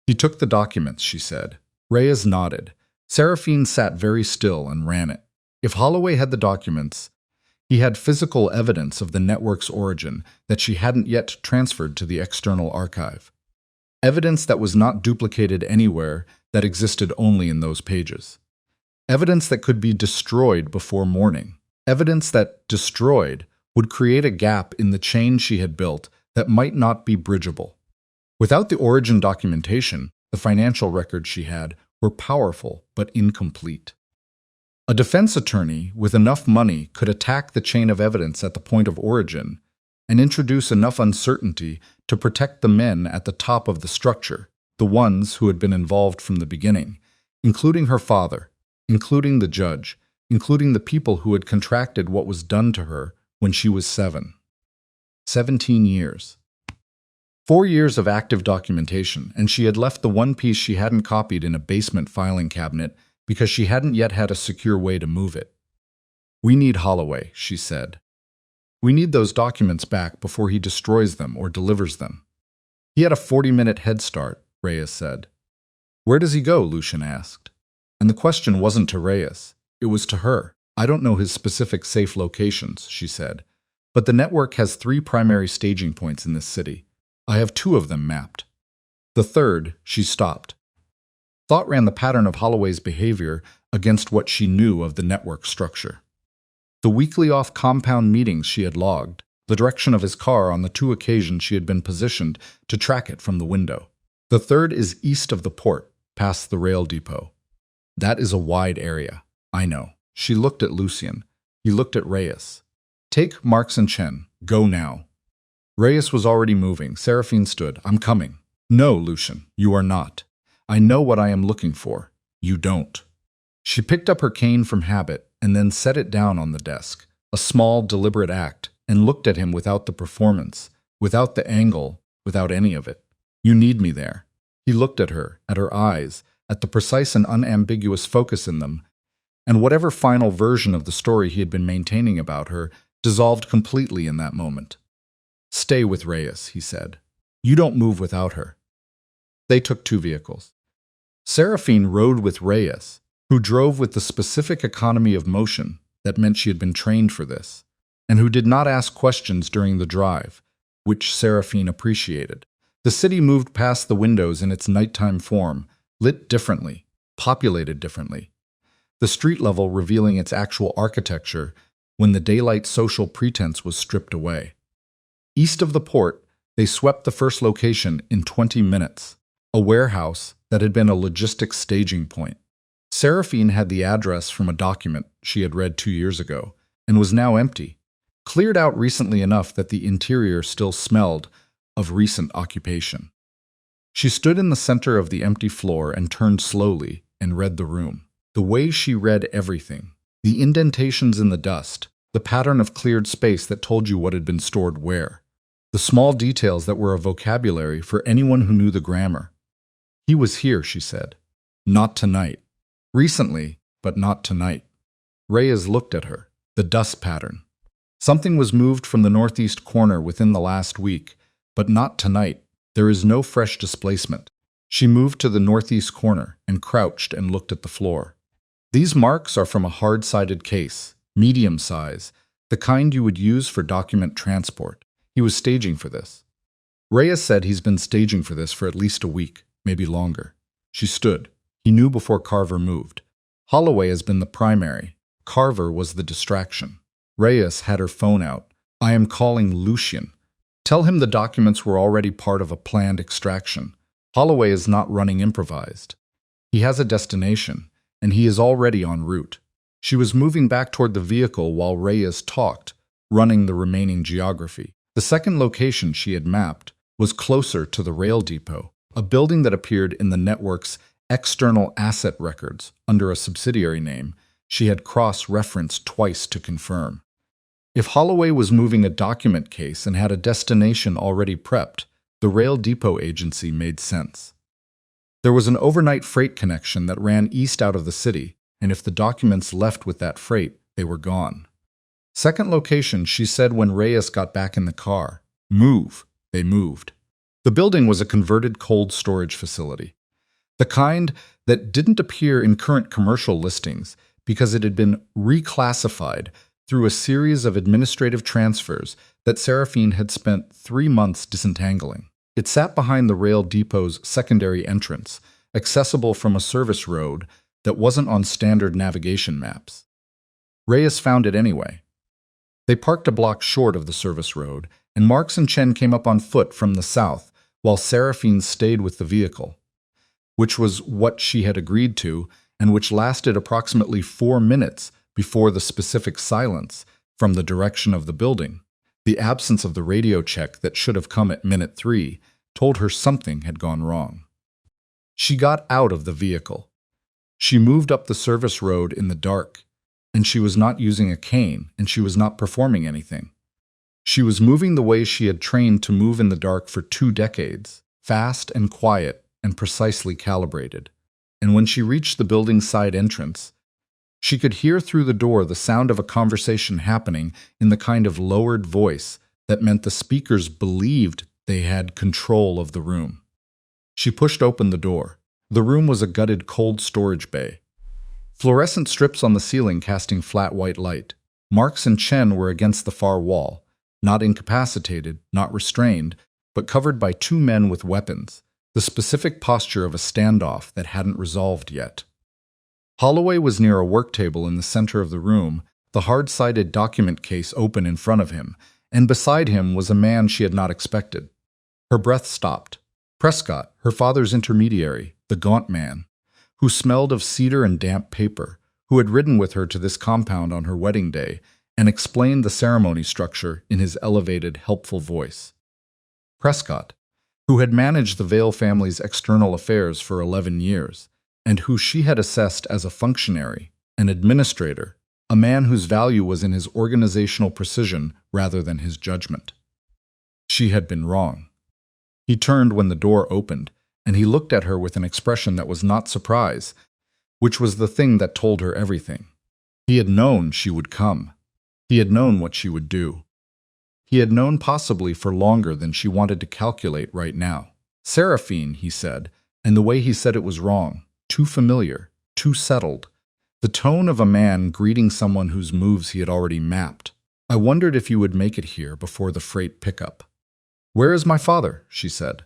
"He took the documents," she said. Reyes nodded. Seraphine sat very still and ran it. If Holloway had the documents, he had physical evidence of the network's origin that she hadn't yet transferred to the external archive. Evidence that was not duplicated anywhere, that existed only in those pages. Evidence that could be destroyed before morning. Evidence that, destroyed, would create a gap in the chain she had built that might not be bridgeable. Without the origin documentation, the financial records she had were powerful but incomplete. A defense attorney with enough money could attack the chain of evidence at the point of origin and introduce enough uncertainty to protect the men at the top of the structure, the ones who had been involved from the beginning, including her father, including the judge, including the people who had contracted what was done to her when she was 7. 17 years. 4 years of active documentation, and she had left the one piece she hadn't copied in a basement filing cabinet because she hadn't yet had a secure way to move it. "We need Holloway," she said. "We need those documents back before he destroys them or delivers them." "He had a 40-minute head start," Reyes said. "Where does he go?" Lucian asked. And the question wasn't to Reyes. It was to her. "I don't know his specific safe locations," she said. "But the network has 3 primary staging points in this city. I have 2 of them mapped. The third," she stopped. Thought ran the pattern of Holloway's behavior against what she knew of the network structure. The weekly off-compound meetings she had logged, the direction of his car on the 2 occasions she had been positioned to track it from the window. The third is east of the port, past the rail depot. That is a wide area. I know. She looked at Lucian. He looked at Reyes. "Take Marks and Chen. Go now." Reyes was already moving. Seraphine stood. I'm coming. No, Lucian, you are not. I know what I am looking for. You don't. She picked up her cane from habit and then set it down on the desk, a small, deliberate act, and looked at him without the performance, without the angle, without any of it. You need me there. He looked at her eyes, at the precise and unambiguous focus in them, and whatever final version of the story he had been maintaining about her dissolved completely in that moment. Stay with Reyes, he said. You don't move without her. They took 2 vehicles. Seraphine rode with Reyes, who drove with the specific economy of motion that meant she had been trained for this, and who did not ask questions during the drive, which Seraphine appreciated. The city moved past the windows in its nighttime form, lit differently, populated differently. The street level revealing its actual architecture when the daylight social pretense was stripped away. East of the port, they swept the first location in 20 minutes, a warehouse that had been a logistics staging point. Seraphine had the address from a document she had read 2 years ago and was now empty, cleared out recently enough that the interior still smelled of recent occupation. She stood in the center of the empty floor and turned slowly and read the room. The way she read everything, the indentations in the dust, the pattern of cleared space that told you what had been stored where, the small details that were a vocabulary for anyone who knew the grammar. He was here, she said. Not tonight. Recently, but not tonight. Reyes looked at her. The dust pattern. Something was moved from the northeast corner within the last week, but not tonight. There is no fresh displacement. She moved to the northeast corner and crouched and looked at the floor. These marks are from a hard-sided case, medium size, the kind you would use for document transport. He was staging for this. Reyes said he's been staging for this for at least a week, maybe longer. She stood. He knew before Carver moved. Holloway has been the primary. Carver was the distraction. Reyes had her phone out. I am calling Lucian. Tell him the documents were already part of a planned extraction. Holloway is not running improvised. He has a destination, and he is already en route. She was moving back toward the vehicle while Reyes talked, running the remaining geography. The second location she had mapped was closer to the rail depot, a building that appeared in the network's external asset records under a subsidiary name she had cross-referenced twice to confirm. If Holloway was moving a document case and had a destination already prepped, the rail depot agency made sense. There was an overnight freight connection that ran east out of the city, and if the documents left with that freight, they were gone. Second location, she said when Reyes got back in the car. Move. They moved. The building was a converted cold storage facility. The kind that didn't appear in current commercial listings because it had been reclassified through a series of administrative transfers that Seraphine had spent 3 months disentangling. It sat behind the rail depot's secondary entrance, accessible from a service road that wasn't on standard navigation maps. Reyes found it anyway. They parked a block short of the service road, and Marks and Chen came up on foot from the south, while Seraphine stayed with the vehicle, which was what she had agreed to, and which lasted approximately 4 minutes before the specific silence from the direction of the building. The absence of the radio check that should have come at minute 3 told her something had gone wrong. She got out of the vehicle. She moved up the service road in the dark, and she was not using a cane, and she was not performing anything. She was moving the way she had trained to move in the dark for 2 decades, fast and quiet and precisely calibrated. And when she reached the building's side entrance, she could hear through the door the sound of a conversation happening in the kind of lowered voice that meant the speakers believed they had control of the room. She pushed open the door. The room was a gutted cold storage bay. Fluorescent strips on the ceiling casting flat white light. Marks and Chen were against the far wall, not incapacitated, not restrained, but covered by 2 men with weapons, the specific posture of a standoff that hadn't resolved yet. Holloway was near a work table in the center of the room, the hard-sided document case open in front of him, and beside him was a man she had not expected. Her breath stopped. Prescott, her father's intermediary, the gaunt man, who smelled of cedar and damp paper, who had ridden with her to this compound on her wedding day and explained the ceremony structure in his elevated, helpful voice. Prescott, who had managed the Vale family's external affairs for 11 years, and who she had assessed as a functionary, an administrator, a man whose value was in his organizational precision rather than his judgment. She had been wrong. He turned when the door opened, and he looked at her with an expression that was not surprise, which was the thing that told her everything. He had known she would come. He had known what she would do. He had known possibly for longer than she wanted to calculate right now. Seraphine, he said, and the way he said it was wrong, too familiar, too settled. The tone of a man greeting someone whose moves he had already mapped. I wondered if you would make it here before the freight pickup. Where is my father? She said.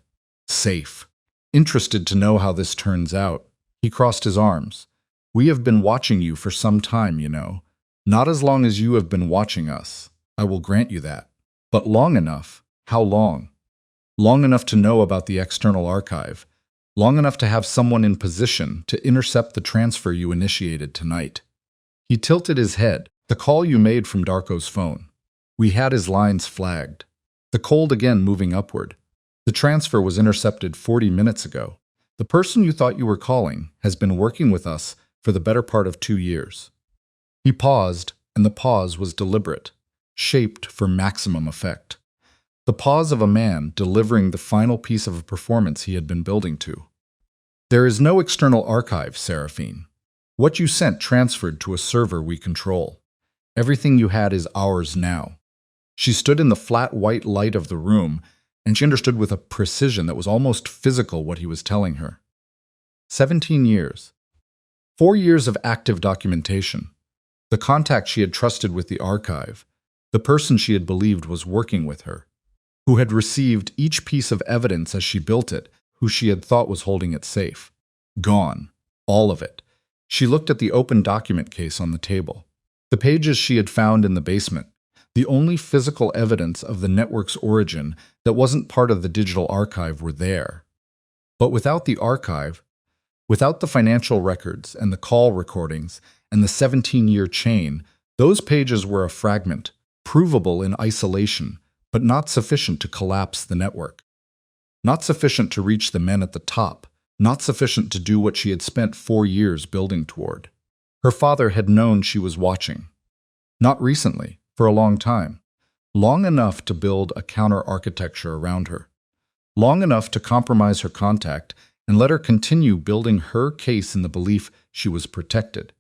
Safe. Interested to know how this turns out. He crossed his arms. We have been watching you for some time, you know. Not as long as you have been watching us. I will grant you that. But long enough. How long? Long enough to know about the external archive. Long enough to have someone in position to intercept the transfer you initiated tonight. He tilted his head. The call you made from Darko's phone. We had his lines flagged. The cold again moving upward. The transfer was intercepted 40 minutes ago. The person you thought you were calling has been working with us for the better part of 2 years. He paused, and the pause was deliberate, shaped for maximum effect. The pause of a man delivering the final piece of a performance he had been building to. There is no external archive, Seraphine. What you sent transferred to a server we control. Everything you had is ours now. She stood in the flat white light of the room, and she understood with a precision that was almost physical what he was telling her. 17 years. 4 years of active documentation. The contact she had trusted with the archive. The person she had believed was working with her. Who had received each piece of evidence as she built it, who she had thought was holding it safe. Gone. All of it. She looked at the open document case on the table. The pages she had found in the basement. The only physical evidence of the network's origin that wasn't part of the digital archive were there. But without the archive, without the financial records and the call recordings and the 17-year chain, those pages were a fragment, provable in isolation, but not sufficient to collapse the network. Not sufficient to reach the men at the top, not sufficient to do what she had spent 4 years building toward. Her father had known she was watching. Not recently, for a long time. Long enough to build a counter-architecture around her. Long enough to compromise her contact and let her continue building her case in the belief she was protected.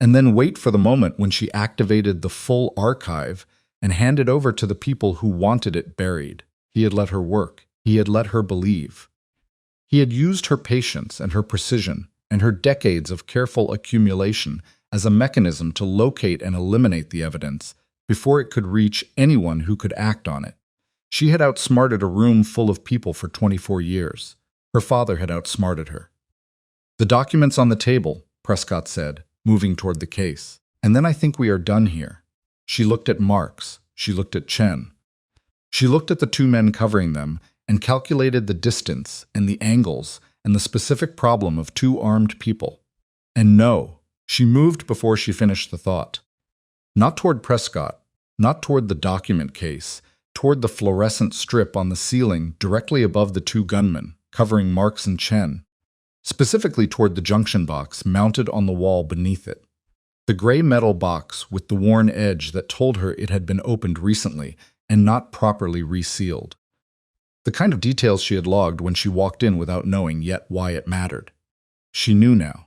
And then wait for the moment when she activated the full archive and handed over to the people who wanted it buried. He had let her work. He had let her believe. He had used her patience and her precision and her decades of careful accumulation as a mechanism to locate and eliminate the evidence before it could reach anyone who could act on it. She had outsmarted a room full of people for 24 years. Her father had outsmarted her. The documents on the table, Prescott said, moving toward the case. And then I think we are done here. She looked at Marks. She looked at Chen. She looked at the 2 men covering them and calculated the distance and the angles and the specific problem of 2 armed people. And no, she moved before she finished the thought. Not toward Prescott, not toward the document case, toward the fluorescent strip on the ceiling directly above the 2 gunmen, covering Marks and Chen. Specifically toward the junction box mounted on the wall beneath it. The gray metal box with the worn edge that told her it had been opened recently and not properly resealed. The kind of details she had logged when she walked in without knowing yet why it mattered. She knew now.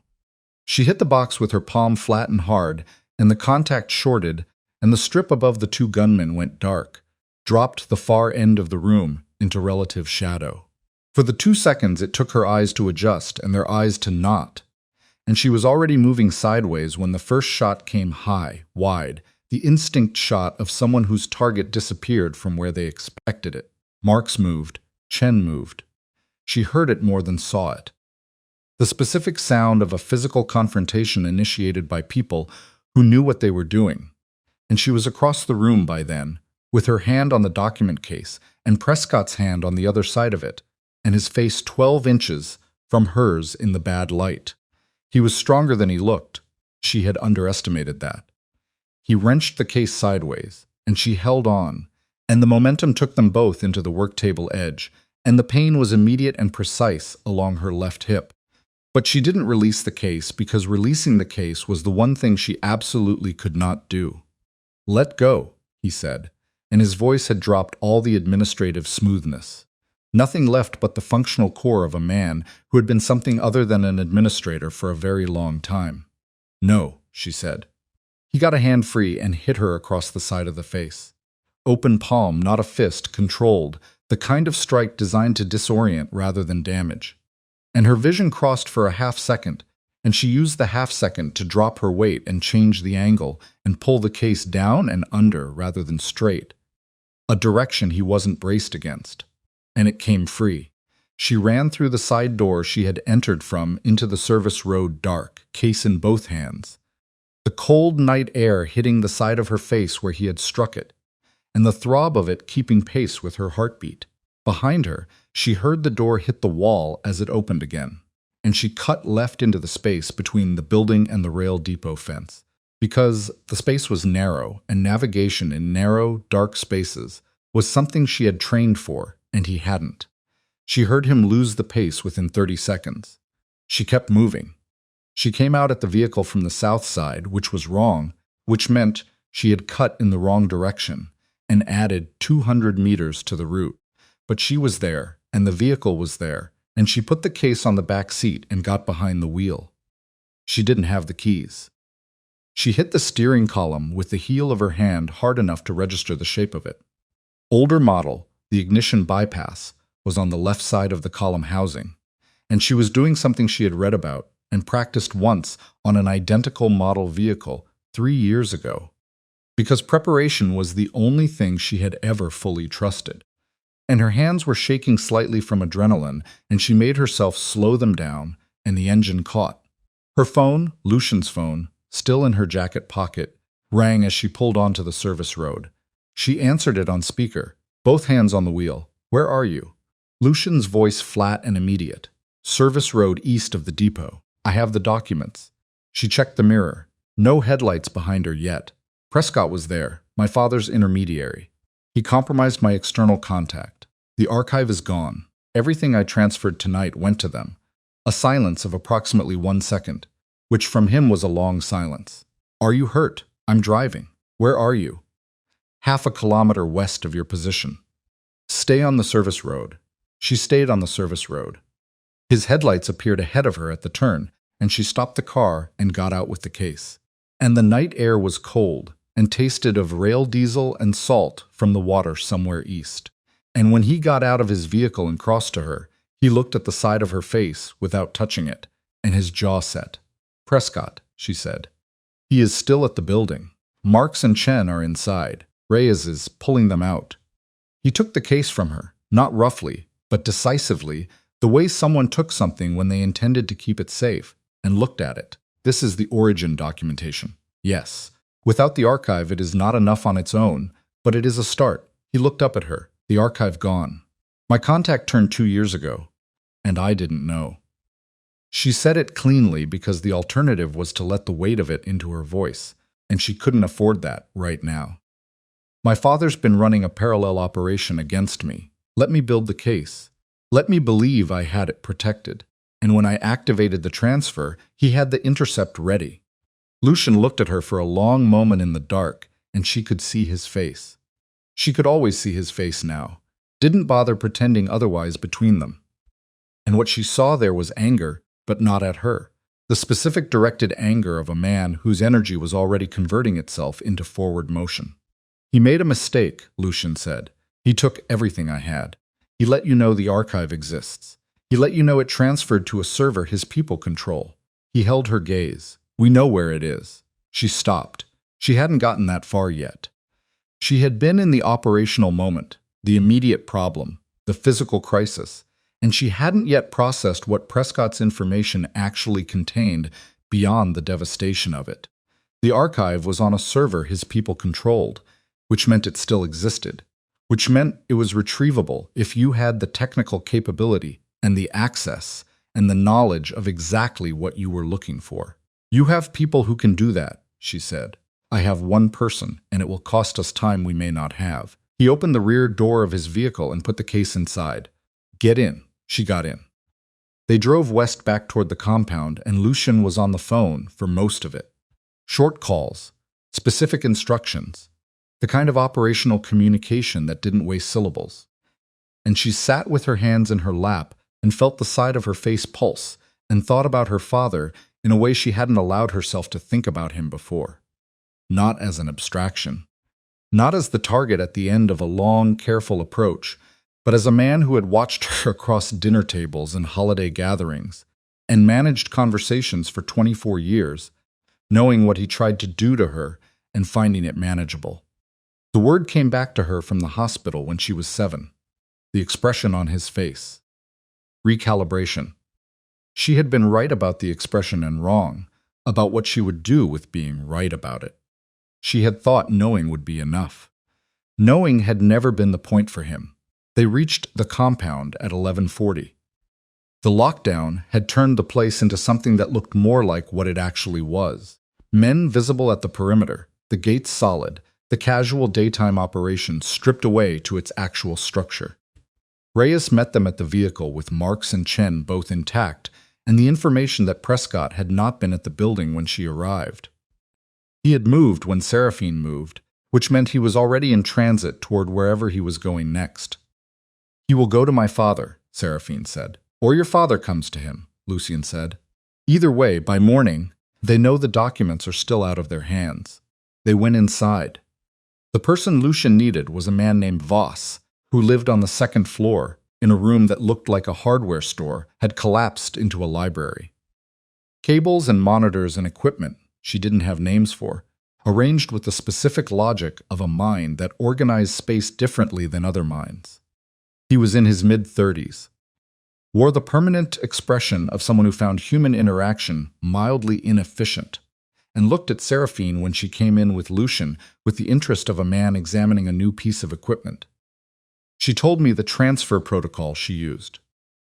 She hit the box with her palm flat and hard, and the contact shorted, and the strip above the 2 gunmen went dark, dropped the far end of the room into relative shadow. For the 2 seconds it took her eyes to adjust and their eyes to not, and she was already moving sideways when the first shot came high, wide, the instinct shot of someone whose target disappeared from where they expected it. Marks moved. Chen moved. She heard it more than saw it. The specific sound of a physical confrontation initiated by people who knew what they were doing. And she was across the room by then, with her hand on the document case and Prescott's hand on the other side of it, and his face 12 inches from hers in the bad light. He was stronger than he looked. She had underestimated that. He wrenched the case sideways, and she held on, and the momentum took them both into the work table edge, and the pain was immediate and precise along her left hip. But she didn't release the case because releasing the case was the one thing she absolutely could not do. "Let go," he said, and his voice had dropped all the administrative smoothness. Nothing left but the functional core of a man who had been something other than an administrator for a very long time. "No," she said. He got a hand free and hit her across the side of the face. Open palm, not a fist, controlled, the kind of strike designed to disorient rather than damage. And her vision crossed for a half second, and she used the half second to drop her weight and change the angle and pull the case down and under rather than straight. A direction he wasn't braced against. And it came free. She ran through the side door she had entered from into the service road dark, case in both hands. The cold night air hitting the side of her face where he had struck it, and the throb of it keeping pace with her heartbeat. Behind her, she heard the door hit the wall as it opened again, and she cut left into the space between the building and the rail depot fence, because the space was narrow, and navigation in narrow, dark spaces was something she had trained for, and he hadn't. She heard him lose the pace within 30 seconds. She kept moving. She came out at the vehicle from the south side, which was wrong, which meant she had cut in the wrong direction, and added 200 meters to the route. But she was there, and the vehicle was there, and she put the case on the back seat and got behind the wheel. She didn't have the keys. She hit the steering column with the heel of her hand hard enough to register the shape of it. Older model, the ignition bypass, was on the left side of the column housing, and she was doing something she had read about and practiced once on an identical model vehicle 3 years ago, because preparation was the only thing she had ever fully trusted. And her hands were shaking slightly from adrenaline, and she made herself slow them down, and the engine caught. Her phone, Lucian's phone, still in her jacket pocket, rang as she pulled onto the service road. She answered it on speaker, both hands on the wheel. "Where are you?" Lucian's voice flat and immediate. "Service road east of the depot. I have the documents." She checked the mirror. No headlights behind her yet. Prescott was there, my father's intermediary. He compromised my external contact. The archive is gone. Everything I transferred tonight went to them. A silence of approximately 1 second, which from him was a long silence. "Are you hurt? I'm driving. Where are you?" "Half a kilometer west of your position." "Stay on the service road." She stayed on the service road. His headlights appeared ahead of her at the turn, and she stopped the car and got out with the case. And the night air was cold and tasted of rail diesel and salt from the water somewhere east. And when he got out of his vehicle and crossed to her, he looked at the side of her face without touching it, and his jaw set. "Prescott," she said. "He is still at the building. Marks and Chen are inside. Reyes is pulling them out." He took the case from her, not roughly, but decisively, the way someone took something when they intended to keep it safe, and looked at it. "This is the origin documentation. Yes. Without the archive, it is not enough on its own, but it is a start." He looked up at her. "The archive gone. My contact turned 2 years ago, and I didn't know." She said it cleanly because the alternative was to let the weight of it into her voice, and she couldn't afford that right now. "My father's been running a parallel operation against me. Let me build the case. Let me believe I had it protected. And when I activated the transfer, he had the intercept ready." Lucian looked at her for a long moment in the dark, and she could see his face. She could always see his face now. Didn't bother pretending otherwise between them. And what she saw there was anger, but not at her. The specific directed anger of a man whose energy was already converting itself into forward motion. "He made a mistake," Lucian said. "He took everything I had. He let you know the archive exists. He let you know it transferred to a server his people control." He held her gaze. "We know where it is." She stopped. She hadn't gotten that far yet. She had been in the operational moment, the immediate problem, the physical crisis, and she hadn't yet processed what Prescott's information actually contained beyond the devastation of it. The archive was on a server his people controlled, which meant it still existed, which meant it was retrievable if you had the technical capability and the access and the knowledge of exactly what you were looking for. "You have people who can do that," she said. "I have one person, and it will cost us time we may not have." He opened the rear door of his vehicle and put the case inside. "Get in." She got in. They drove west back toward the compound, and Lucian was on the phone for most of it. Short calls, specific instructions, the kind of operational communication that didn't waste syllables. And she sat with her hands in her lap and felt the side of her face pulse and thought about her father in a way she hadn't allowed herself to think about him before. Not as an abstraction. Not as the target at the end of a long, careful approach, but as a man who had watched her across dinner tables and holiday gatherings and managed conversations for 24 years, knowing what he tried to do to her and finding it manageable. The word came back to her from the hospital when she was 7. The expression on his face. Recalibration. She had been right about the expression and wrong about what she would do with being right about it. She had thought knowing would be enough. Knowing had never been the point for him. They reached the compound at 11:40. The lockdown had turned the place into something that looked more like what it actually was. Men visible at the perimeter, the gates solid, the casual daytime operation stripped away to its actual structure. Reyes met them at the vehicle with Marks and Chen both intact, and the information that Prescott had not been at the building when she arrived. He had moved when Seraphine moved, which meant he was already in transit toward wherever he was going next. "He will go to my father," Seraphine said. "Or your father comes to him," Lucien said. "Either way, by morning, they know the documents are still out of their hands." They went inside. The person Lucien needed was a man named Voss, who lived on the second floor, in a room that looked like a hardware store had collapsed into a library. Cables and monitors and equipment she didn't have names for, arranged with the specific logic of a mind that organized space differently than other minds. He was in his mid-30s, wore the permanent expression of someone who found human interaction mildly inefficient, and looked at Seraphine when she came in with Lucien with the interest of a man examining a new piece of equipment. She told me the transfer protocol she used.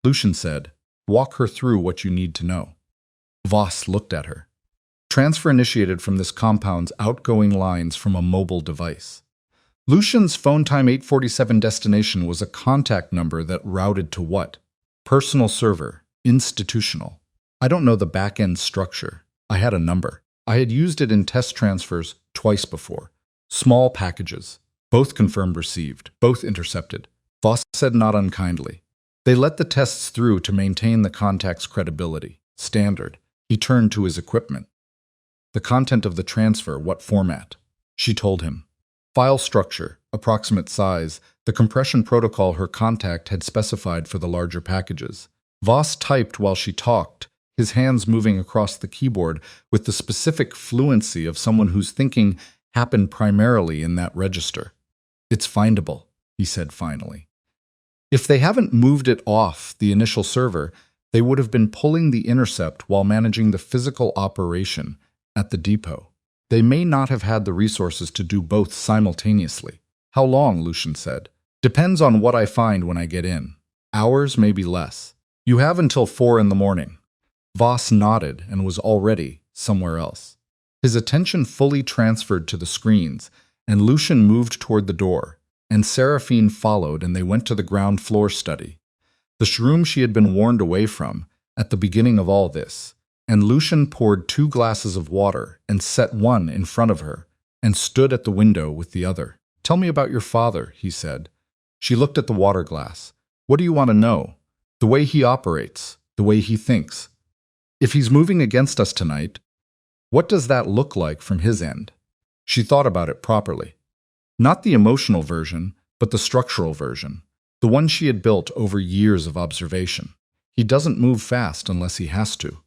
Lucien said, "Walk her through what you need to know." Voss looked at her. Transfer initiated from this compound's outgoing lines from a mobile device. Lucien's phone time 847 destination was a contact number that routed to what? Personal server, institutional. I don't know the back-end structure. I had a number. I had used it in test transfers twice before. Small packages. Both confirmed received. Both intercepted. Voss said not unkindly. They let the tests through to maintain the contact's credibility. Standard. He turned to his equipment. The content of the transfer, what format? She told him. File structure, approximate size, the compression protocol her contact had specified for the larger packages. Voss typed while she talked, his hands moving across the keyboard with the specific fluency of someone whose thinking happened primarily in that register. "It's findable," he said finally. If they haven't moved it off the initial server, they would have been pulling the intercept while managing the physical operation at the depot. They may not have had the resources to do both simultaneously. "How long?" Lucien said. "Depends on what I find when I get in. Hours, maybe less. You have until 4 in the morning." Voss nodded and was already somewhere else. His attention fully transferred to the screens, and Lucien moved toward the door, and Seraphine followed, and they went to the ground floor study. The room she had been warned away from at the beginning of all this, and Lucien poured 2 glasses of water and set one in front of her, and stood at the window with the other. "Tell me about your father," he said. She looked at the water glass. "What do you want to know? The way he operates, the way he thinks. If he's moving against us tonight, what does that look like from his end?" She thought about it properly. Not the emotional version, but the structural version, the one she had built over years of observation. He doesn't move fast unless he has to.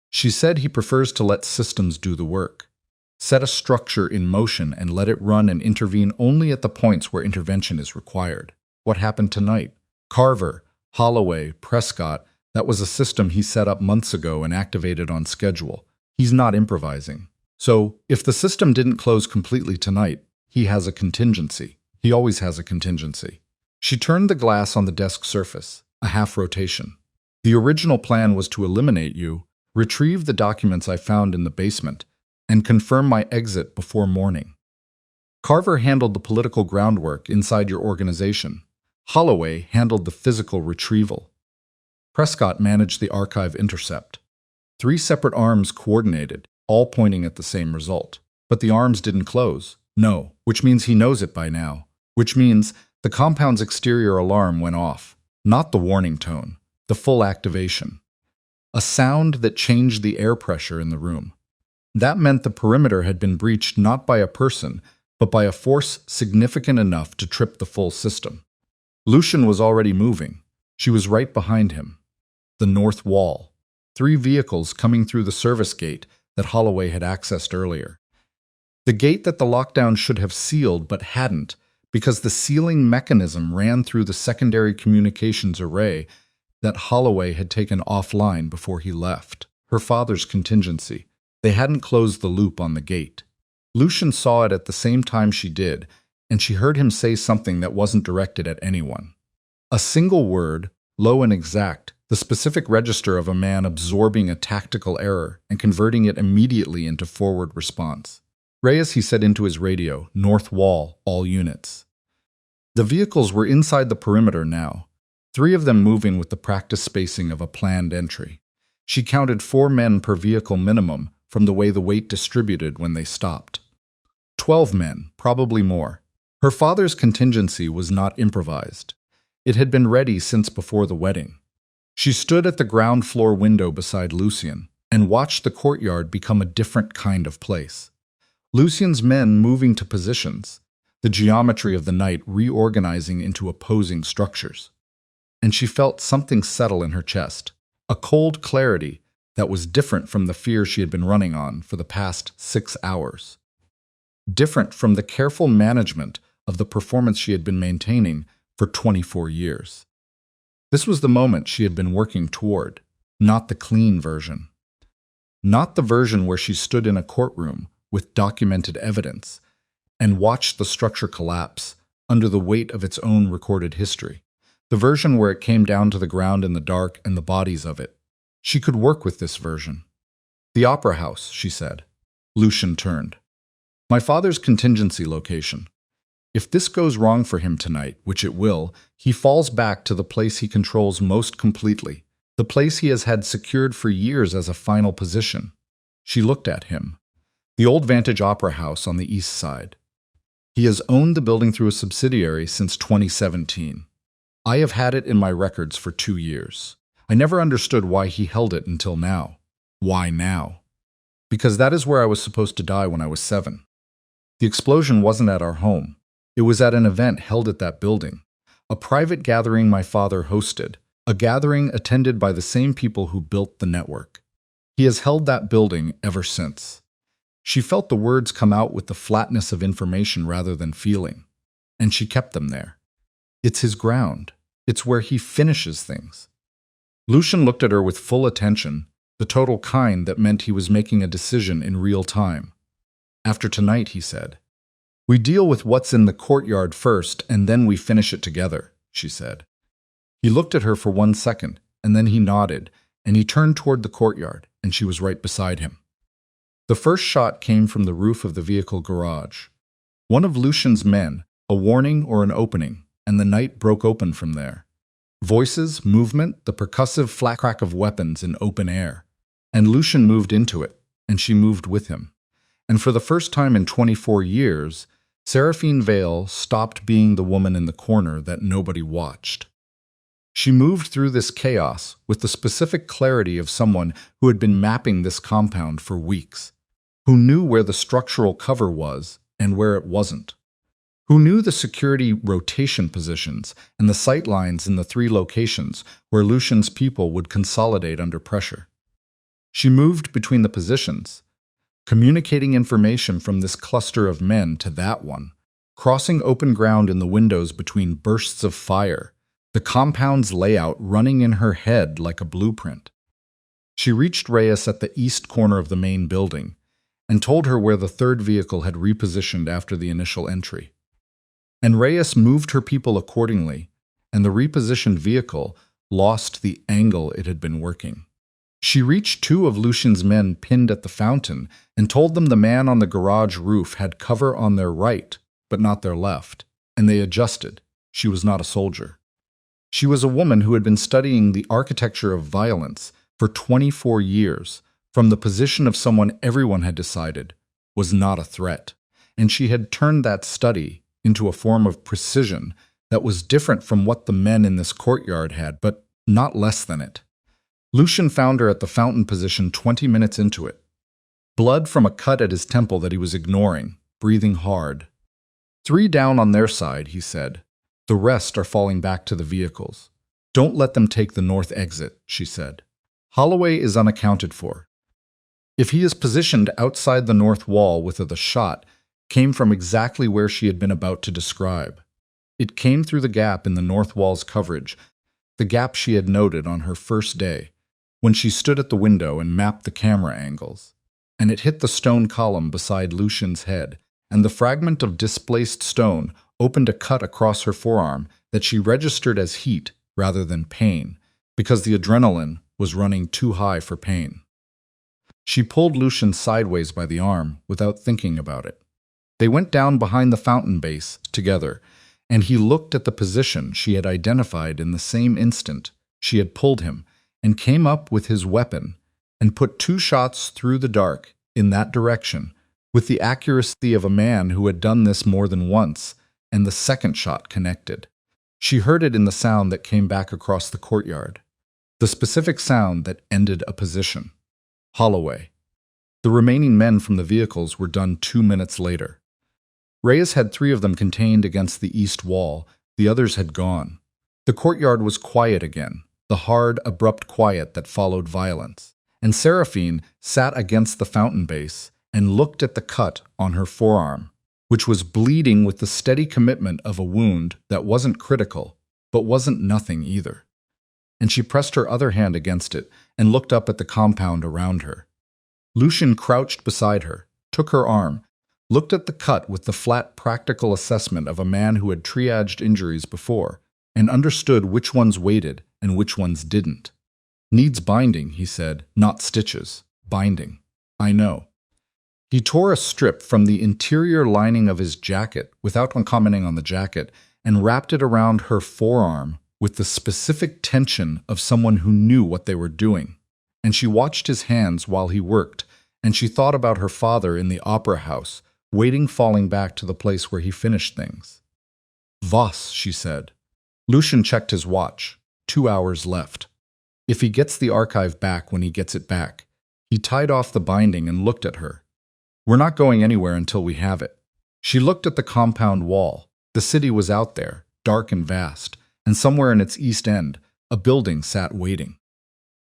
She said he prefers to let systems do the work. Set a structure in motion and let it run and intervene only at the points where intervention is required. What happened tonight? Carver, Holloway, Prescott, that was a system he set up months ago and activated on schedule. He's not improvising. So, if the system didn't close completely tonight, he has a contingency. He always has a contingency. She turned the glass on the desk surface, a half rotation. The original plan was to eliminate you, retrieve the documents I found in the basement, and confirm my exit before morning. Carver handled the political groundwork inside your organization. Holloway handled the physical retrieval. Prescott managed the archive intercept. 3 separate arms coordinated, all pointing at the same result. But the arms didn't close. No, which means he knows it by now. Which means the compound's exterior alarm went off. Not the warning tone, the full activation. A sound that changed the air pressure in the room. That meant the perimeter had been breached not by a person, but by a force significant enough to trip the full system. Lucian was already moving. She was right behind him. The north wall. 3 vehicles coming through the service gate that Holloway had accessed earlier. The gate that the lockdown should have sealed but hadn't, because the sealing mechanism ran through the secondary communications array that Holloway had taken offline before he left. Her father's contingency. They hadn't closed the loop on the gate. Lucian saw it at the same time she did, and she heard him say something that wasn't directed at anyone. A single word, low and exact, the specific register of a man absorbing a tactical error and converting it immediately into forward response. Reyes, he said into his radio, north wall, all units. The vehicles were inside the perimeter now, 3 of them moving with the practice spacing of a planned entry. She counted 4 men per vehicle minimum from the way the weight distributed when they stopped. 12 men, probably more. Her father's contingency was not improvised. It had been ready since before the wedding. She stood at the ground floor window beside Lucian and watched the courtyard become a different kind of place. Lucian's men moving to positions, the geometry of the night reorganizing into opposing structures. And she felt something settle in her chest, a cold clarity that was different from the fear she had been running on for the past 6 hours. Different from the careful management of the performance she had been maintaining for 24 years. This was the moment she had been working toward, not the clean version. Not the version where she stood in a courtroom with documented evidence and watched the structure collapse under the weight of its own recorded history. The version where it came down to the ground in the dark and the bodies of it. She could work with this version. The Opera House, she said. Lucian turned. My father's contingency location. If this goes wrong for him tonight, which it will, he falls back to the place he controls most completely, the place he has had secured for years as a final position. She looked at him. The old Vantage Opera House on the east side. He has owned the building through a subsidiary since 2017. I have had it in my records for 2 years. I never understood why he held it until now. Why now? Because that is where I was supposed to die when I was 7. The explosion wasn't at our home. It was at an event held at that building. A private gathering my father hosted. A gathering attended by the same people who built the network. He has held that building ever since. She felt the words come out with the flatness of information rather than feeling. And she kept them there. It's his ground. It's where he finishes things. Lucian looked at her with full attention, the total kind that meant he was making a decision in real time. After tonight, he said. We deal with what's in the courtyard first, and then we finish it together, she said. He looked at her for 1 second, and then he nodded, and he turned toward the courtyard, and she was right beside him. The first shot came from the roof of the vehicle garage. One of Lucian's men, a warning or an opening, and the night broke open from there. Voices, movement, the percussive flat crack of weapons in open air. And Lucian moved into it, and she moved with him. And for the first time in 24 years, Seraphine Vale stopped being the woman in the corner that nobody watched. She moved through this chaos with the specific clarity of someone who had been mapping this compound for weeks, who knew where the structural cover was and where it wasn't, who knew the security rotation positions and the sight lines in the 3 locations where Lucian's people would consolidate under pressure. She moved between the positions, communicating information from this cluster of men to that one, crossing open ground in the windows between bursts of fire, the compound's layout running in her head like a blueprint. She reached Reyes at the east corner of the main building and told her where the 3rd vehicle had repositioned after the initial entry. And Reyes moved her people accordingly, and the repositioned vehicle lost the angle it had been working. She reached 2 of Lucian's men pinned at the fountain and told them the man on the garage roof had cover on their right, but not their left, and they adjusted. She was not a soldier. She was a woman who had been studying the architecture of violence for 24 years from the position of someone everyone had decided was not a threat, and she had turned that study into a form of precision that was different from what the men in this courtyard had, but not less than it. Lucian found her at the fountain position 20 minutes into it. Blood from a cut at his temple that he was ignoring, breathing hard. 3 down on their side, he said. The rest are falling back to the vehicles. Don't let them take the north exit, she said. Holloway is unaccounted for. If he is positioned outside the north wall with the shot, came from exactly where she had been about to describe. It came through the gap in the north wall's coverage, the gap she had noted on her first day, when she stood at the window and mapped the camera angles. And it hit the stone column beside Lucian's head, and the fragment of displaced stone opened a cut across her forearm that she registered as heat rather than pain, because the adrenaline was running too high for pain. She pulled Lucian sideways by the arm without thinking about it. They went down behind the fountain base together, and he looked at the position she had identified in the same instant she had pulled him, and came up with his weapon and put 2 shots through the dark in that direction with the accuracy of a man who had done this more than once, and the second shot connected. She heard it in the sound that came back across the courtyard, the specific sound that ended a position. Holloway. The remaining men from the vehicles were done 2 minutes later. Reyes had 3 of them contained against the east wall, the others had gone. The courtyard was quiet again, the hard, abrupt quiet that followed violence, and Seraphine sat against the fountain base and looked at the cut on her forearm, which was bleeding with the steady commitment of a wound that wasn't critical, but wasn't nothing either. And she pressed her other hand against it and looked up at the compound around her. Lucian crouched beside her, took her arm, looked at the cut with the flat, practical assessment of a man who had triaged injuries before, and understood which ones waited and which ones didn't. Needs binding, he said, not stitches. Binding. I know. He tore a strip from the interior lining of his jacket, without commenting on the jacket, and wrapped it around her forearm with the specific tension of someone who knew what they were doing. And she watched his hands while he worked, and she thought about her father in the opera house, waiting, falling back to the place where he finished things. Voss, she said. Lucian checked his watch. 2 hours left. If he gets the archive back when he gets it back. He tied off the binding and looked at her. We're not going anywhere until we have it. She looked at the compound wall. The city was out there, dark and vast, and somewhere in its east end, a building sat waiting.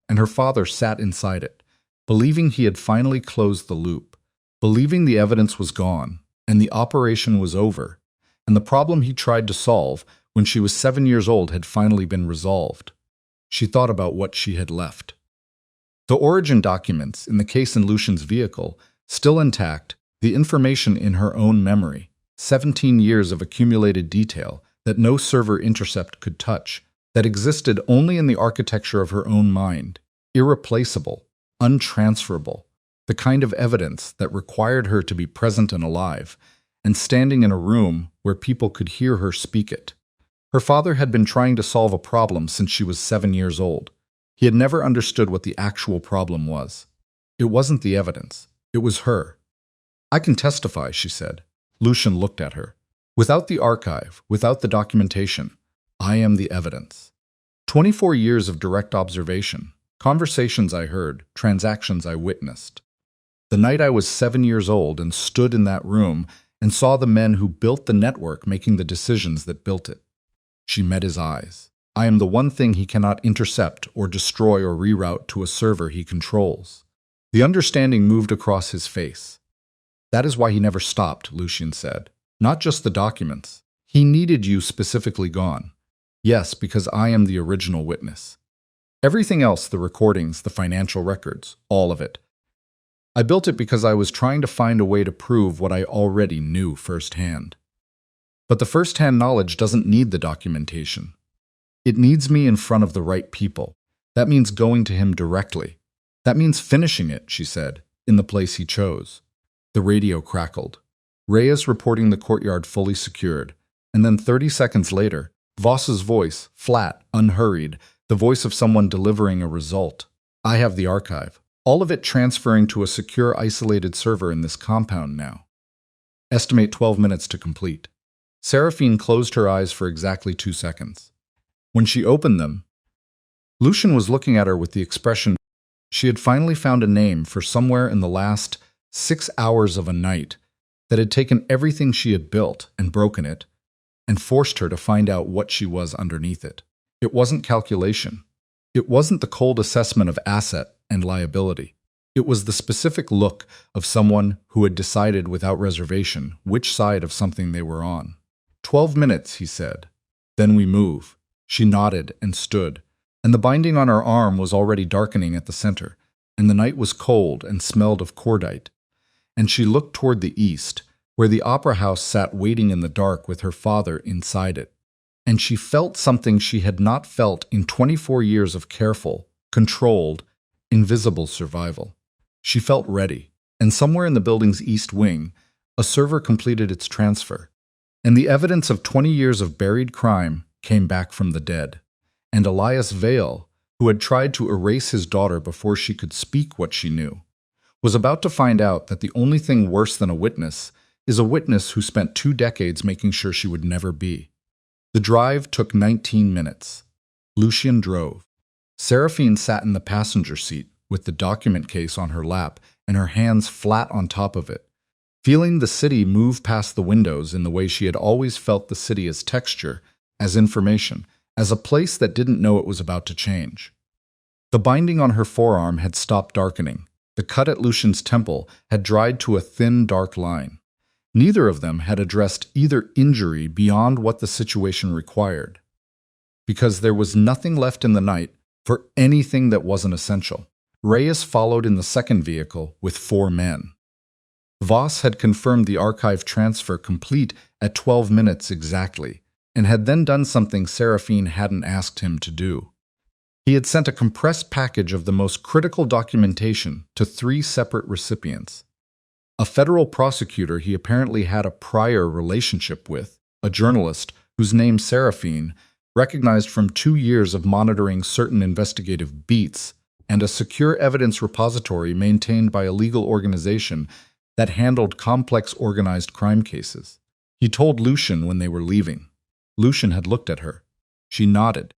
And her father sat inside it, believing he had finally closed the loop, believing the evidence was gone, and the operation was over, and the problem he tried to solve when she was 7 years old had finally been resolved. She thought about what she had left. The origin documents in the case in Lucian's vehicle, still intact, the information in her own memory, 17 years of accumulated detail that no server intercept could touch, that existed only in the architecture of her own mind, irreplaceable, untransferable, the kind of evidence that required her to be present and alive, and standing in a room where people could hear her speak it. Her father had been trying to solve a problem since she was 7 years old. He had never understood what the actual problem was. It wasn't the evidence. It was her. I can testify, she said. Lucian looked at her. Without the archive, without the documentation, I am the evidence. 24 years of direct observation, conversations I heard, transactions I witnessed. The night I was 7 years old and stood in that room and saw the men who built the network making the decisions that built it. She met his eyes. I am the one thing he cannot intercept or destroy or reroute to a server he controls. The understanding moved across his face. That is why he never stopped, Lucian said. Not just the documents. He needed you specifically gone. Yes, because I am the original witness. Everything else, the recordings, the financial records, all of it. I built it because I was trying to find a way to prove what I already knew firsthand. But the first-hand knowledge doesn't need the documentation. It needs me in front of the right people. That means going to him directly. That means finishing it, she said, in the place he chose. The radio crackled. Reyes reporting the courtyard fully secured, and then 30 seconds later, Voss's voice, flat, unhurried, the voice of someone delivering a result. I have the archive. All of it transferring to a secure, isolated server in this compound now. Estimate 12 minutes to complete. Seraphine closed her eyes for exactly 2 seconds. When she opened them, Lucian was looking at her with the expression she had finally found a name for somewhere in the last 6 hours of a night that had taken everything she had built and broken it and forced her to find out what she was underneath it. It wasn't calculation. It wasn't the cold assessment of asset and liability. It was the specific look of someone who had decided without reservation which side of something they were on. 12 minutes, he said. Then we move. She nodded and stood, and the binding on her arm was already darkening at the center, and the night was cold and smelled of cordite. And she looked toward the east, where the opera house sat waiting in the dark with her father inside it. And she felt something she had not felt in 24 years of careful, controlled, invisible survival. She felt ready, and somewhere in the building's east wing, a server completed its transfer, and the evidence of 20 years of buried crime came back from the dead. And Elias Vale, who had tried to erase his daughter before she could speak what she knew, was about to find out that the only thing worse than a witness is a witness who spent 2 decades making sure she would never be. The drive took 19 minutes. Lucian drove. Seraphine sat in the passenger seat with the document case on her lap and her hands flat on top of it, feeling the city move past the windows in the way she had always felt the city as texture, as information, as a place that didn't know it was about to change. The binding on her forearm had stopped darkening. The cut at Lucian's temple had dried to a thin, dark line. Neither of them had addressed either injury beyond what the situation required, because there was nothing left in the night for anything that wasn't essential. Reyes followed in the second vehicle with 4 men. Voss had confirmed the archive transfer complete at 12 minutes exactly, and had then done something Seraphine hadn't asked him to do. He had sent a compressed package of the most critical documentation to 3 separate recipients. A federal prosecutor he apparently had a prior relationship with, a journalist whose name Seraphine recognized from 2 years of monitoring certain investigative beats, and a secure evidence repository maintained by a legal organization that handled complex organized crime cases. He told Lucian when they were leaving. Lucian had looked at her. She nodded.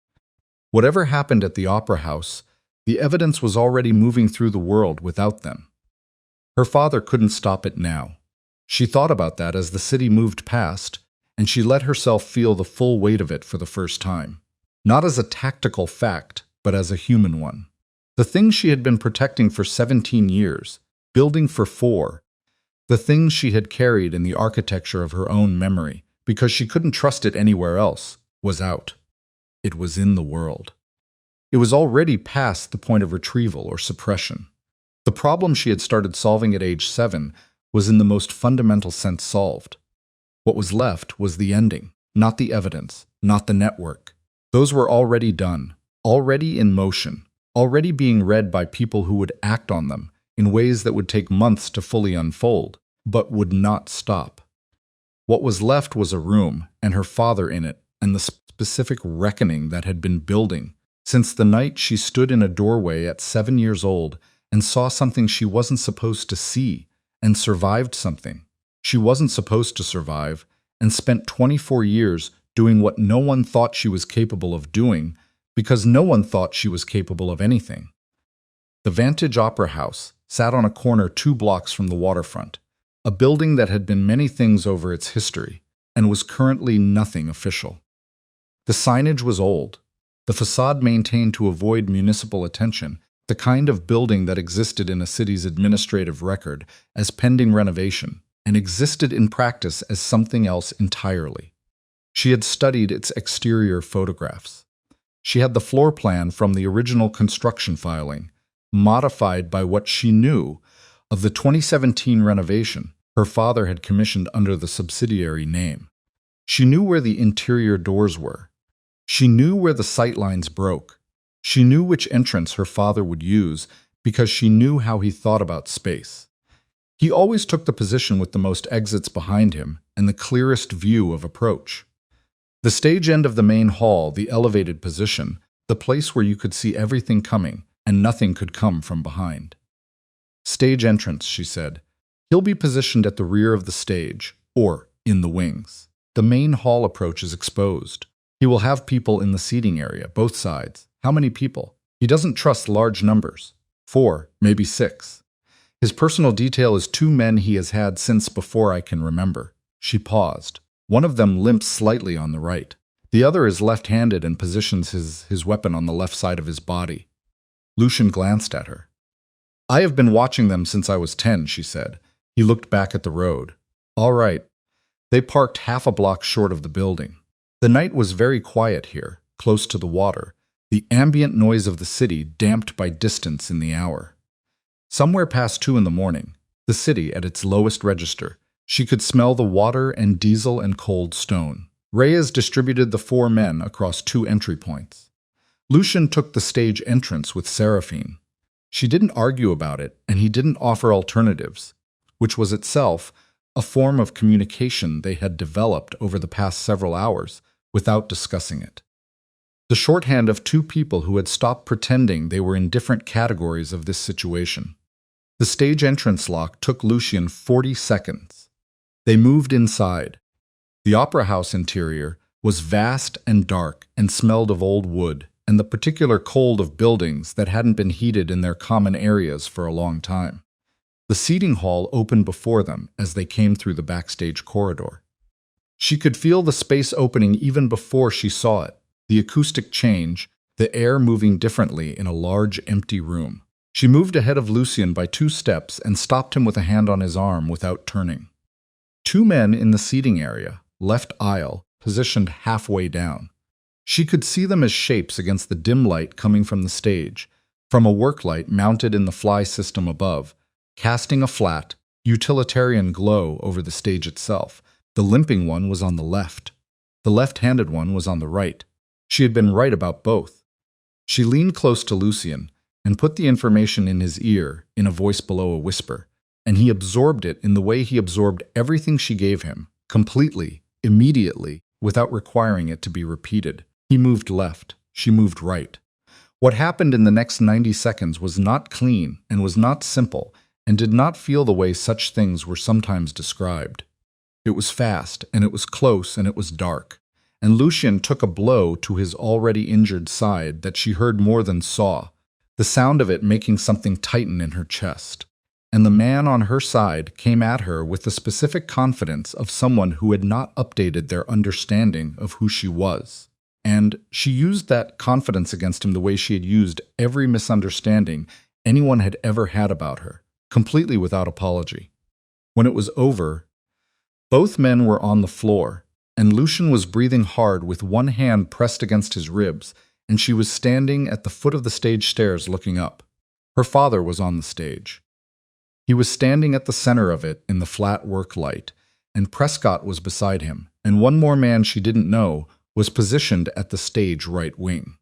Whatever happened at the opera house, the evidence was already moving through the world without them. Her father couldn't stop it now. She thought about that as the city moved past, and she let herself feel the full weight of it for the first time. Not as a tactical fact, but as a human one. The things she had been protecting for 17 years, building for 4, the things she had carried in the architecture of her own memory, because she couldn't trust it anywhere else, was out. It was in the world. It was already past the point of retrieval or suppression. The problem she had started solving at age 7 was in the most fundamental sense solved. What was left was the ending, not the evidence, not the network. Those were already done, already in motion, already being read by people who would act on them in ways that would take months to fully unfold, but would not stop. What was left was a room, and her father in it, and the specific reckoning that had been building since the night she stood in a doorway at 7 years old and saw something she wasn't supposed to see, and survived something she wasn't supposed to survive, and spent 24 years doing what no one thought she was capable of doing, because no one thought she was capable of anything. The Vantage Opera House sat on a corner 2 blocks from the waterfront, a building that had been many things over its history, and was currently nothing official. The signage was old, the facade maintained to avoid municipal attention, the kind of building that existed in a city's administrative record as pending renovation, and existed in practice as something else entirely. She had studied its exterior photographs. She had the floor plan from the original construction filing, modified by what she knew of the 2017 renovation her father had commissioned under the subsidiary name. She knew where the interior doors were. She knew where the sightlines broke. She knew which entrance her father would use because she knew how he thought about space. He always took the position with the most exits behind him and the clearest view of approach. The stage end of the main hall, the elevated position, the place where you could see everything coming and nothing could come from behind. Stage entrance, she said. He'll be positioned at the rear of the stage, or in the wings. The main hall approach is exposed. He will have people in the seating area, both sides. How many people? He doesn't trust large numbers. 4, maybe 6. His personal detail is 2 men he has had since before I can remember. She paused. One of them limps slightly on the right. The other is left-handed and positions his weapon on the left side of his body. Lucian glanced at her. I have been watching them since I was 10, she said. He looked back at the road. All right. They parked half a block short of the building. The night was very quiet here, close to the water, the ambient noise of the city damped by distance in the hour. Somewhere past 2 in the morning, the city at its lowest register, she could smell the water and diesel and cold stone. Reyes distributed the 4 men across 2 entry points. Lucian took the stage entrance with Seraphine. She didn't argue about it, and he didn't offer alternatives, which was itself a form of communication they had developed over the past several hours without discussing it. The shorthand of 2 people who had stopped pretending they were in different categories of this situation. The stage entrance lock took Lucian 40 seconds. They moved inside. The opera house interior was vast and dark and smelled of old wood and the particular cold of buildings that hadn't been heated in their common areas for a long time. The seating hall opened before them as they came through the backstage corridor. She could feel the space opening even before she saw it, the acoustic change, the air moving differently in a large, empty room. She moved ahead of Lucian by 2 steps and stopped him with a hand on his arm without turning. 2 men in the seating area, left aisle, positioned halfway down. She could see them as shapes against the dim light coming from the stage, from a work light mounted in the fly system above, casting a flat, utilitarian glow over the stage itself. The limping one was on the left. The left-handed one was on the right. She had been right about both. She leaned close to Lucian and put the information in his ear in a voice below a whisper, and he absorbed it in the way he absorbed everything she gave him, completely, immediately, without requiring it to be repeated. He moved left. She moved right. What happened in the next 90 seconds was not clean and was not simple and did not feel the way such things were sometimes described. It was fast, and it was close, and it was dark, and Lucian took a blow to his already injured side that she heard more than saw, the sound of it making something tighten in her chest. And the man on her side came at her with the specific confidence of someone who had not updated their understanding of who she was. And she used that confidence against him the way she had used every misunderstanding anyone had ever had about her, completely without apology. When it was over, both men were on the floor, and Lucian was breathing hard with one hand pressed against his ribs, and she was standing at the foot of the stage stairs looking up. Her father was on the stage. He was standing at the center of it in the flat work light, and Prescott was beside him, and one more man she didn't know was positioned at the stage right wing.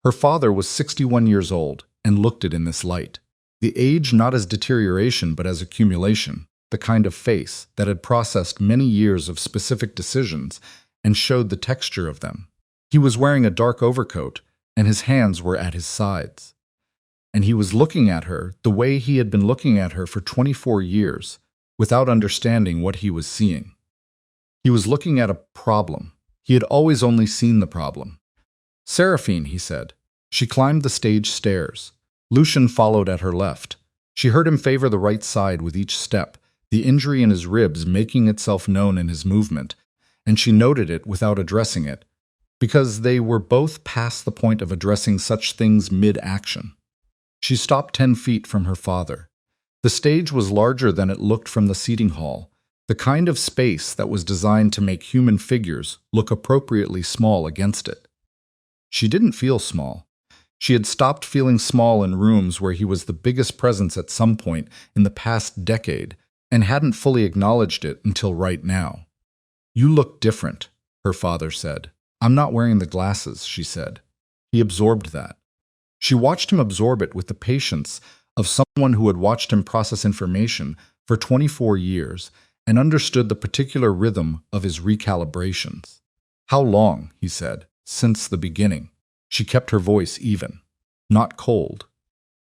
Her father was 61 years old and looked it in this light. The age not as deterioration but as accumulation, the kind of face that had processed many years of specific decisions and showed the texture of them. He was wearing a dark overcoat and his hands were at his sides. And he was looking at her the way he had been looking at her for 24 years without understanding what he was seeing. He was looking at a problem. He had always only seen the problem. Seraphine, he said. She climbed the stage stairs. Lucian followed at her left. She heard him favor the right side with each step, the injury in his ribs making itself known in his movement, and she noted it without addressing it, because they were both past the point of addressing such things mid-action. She stopped 10 feet from her father. The stage was larger than it looked from the seating hall, the kind of space that was designed to make human figures look appropriately small against it. She didn't feel small. She had stopped feeling small in rooms where he was the biggest presence at some point in the past decade and hadn't fully acknowledged it until right now. You look different, her father said. I'm not wearing the glasses, she said. He absorbed that. She watched him absorb it with the patience of someone who had watched him process information for 24 years and understood the particular rhythm of his recalibrations. How long, he said, since the beginning. She kept her voice even, not cold.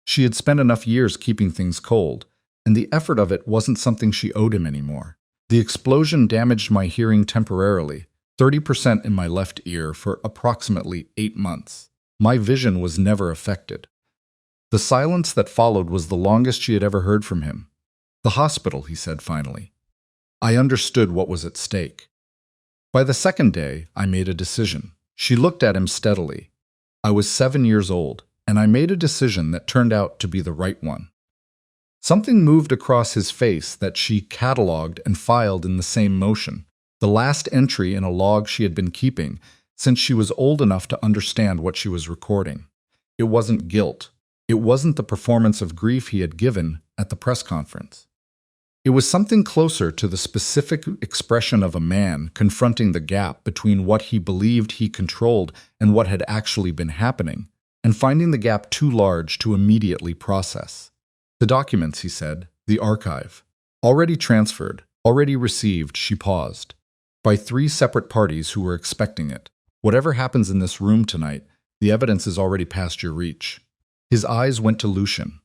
She had spent enough years keeping things cold, and the effort of it wasn't something she owed him anymore. The explosion damaged my hearing temporarily, 30% in my left ear for approximately 8 months. My vision was never affected. The silence that followed was the longest she had ever heard from him. The hospital, he said finally. I understood what was at stake. By the second day, I made a decision. She looked at him steadily. I was 7 years old, and I made a decision that turned out to be the right one. Something moved across his face that she catalogued and filed in the same motion, the last entry in a log she had been keeping since she was old enough to understand what she was recording. It wasn't guilt. It wasn't the performance of grief he had given at the press conference. It was something closer to the specific expression of a man confronting the gap between what he believed he controlled and what had actually been happening, and finding the gap too large to immediately process. The documents, he said, the archive. Already transferred, already received, she paused. By 3 separate parties who were expecting it. Whatever happens in this room tonight, the evidence is already past your reach. His eyes went to Lucian.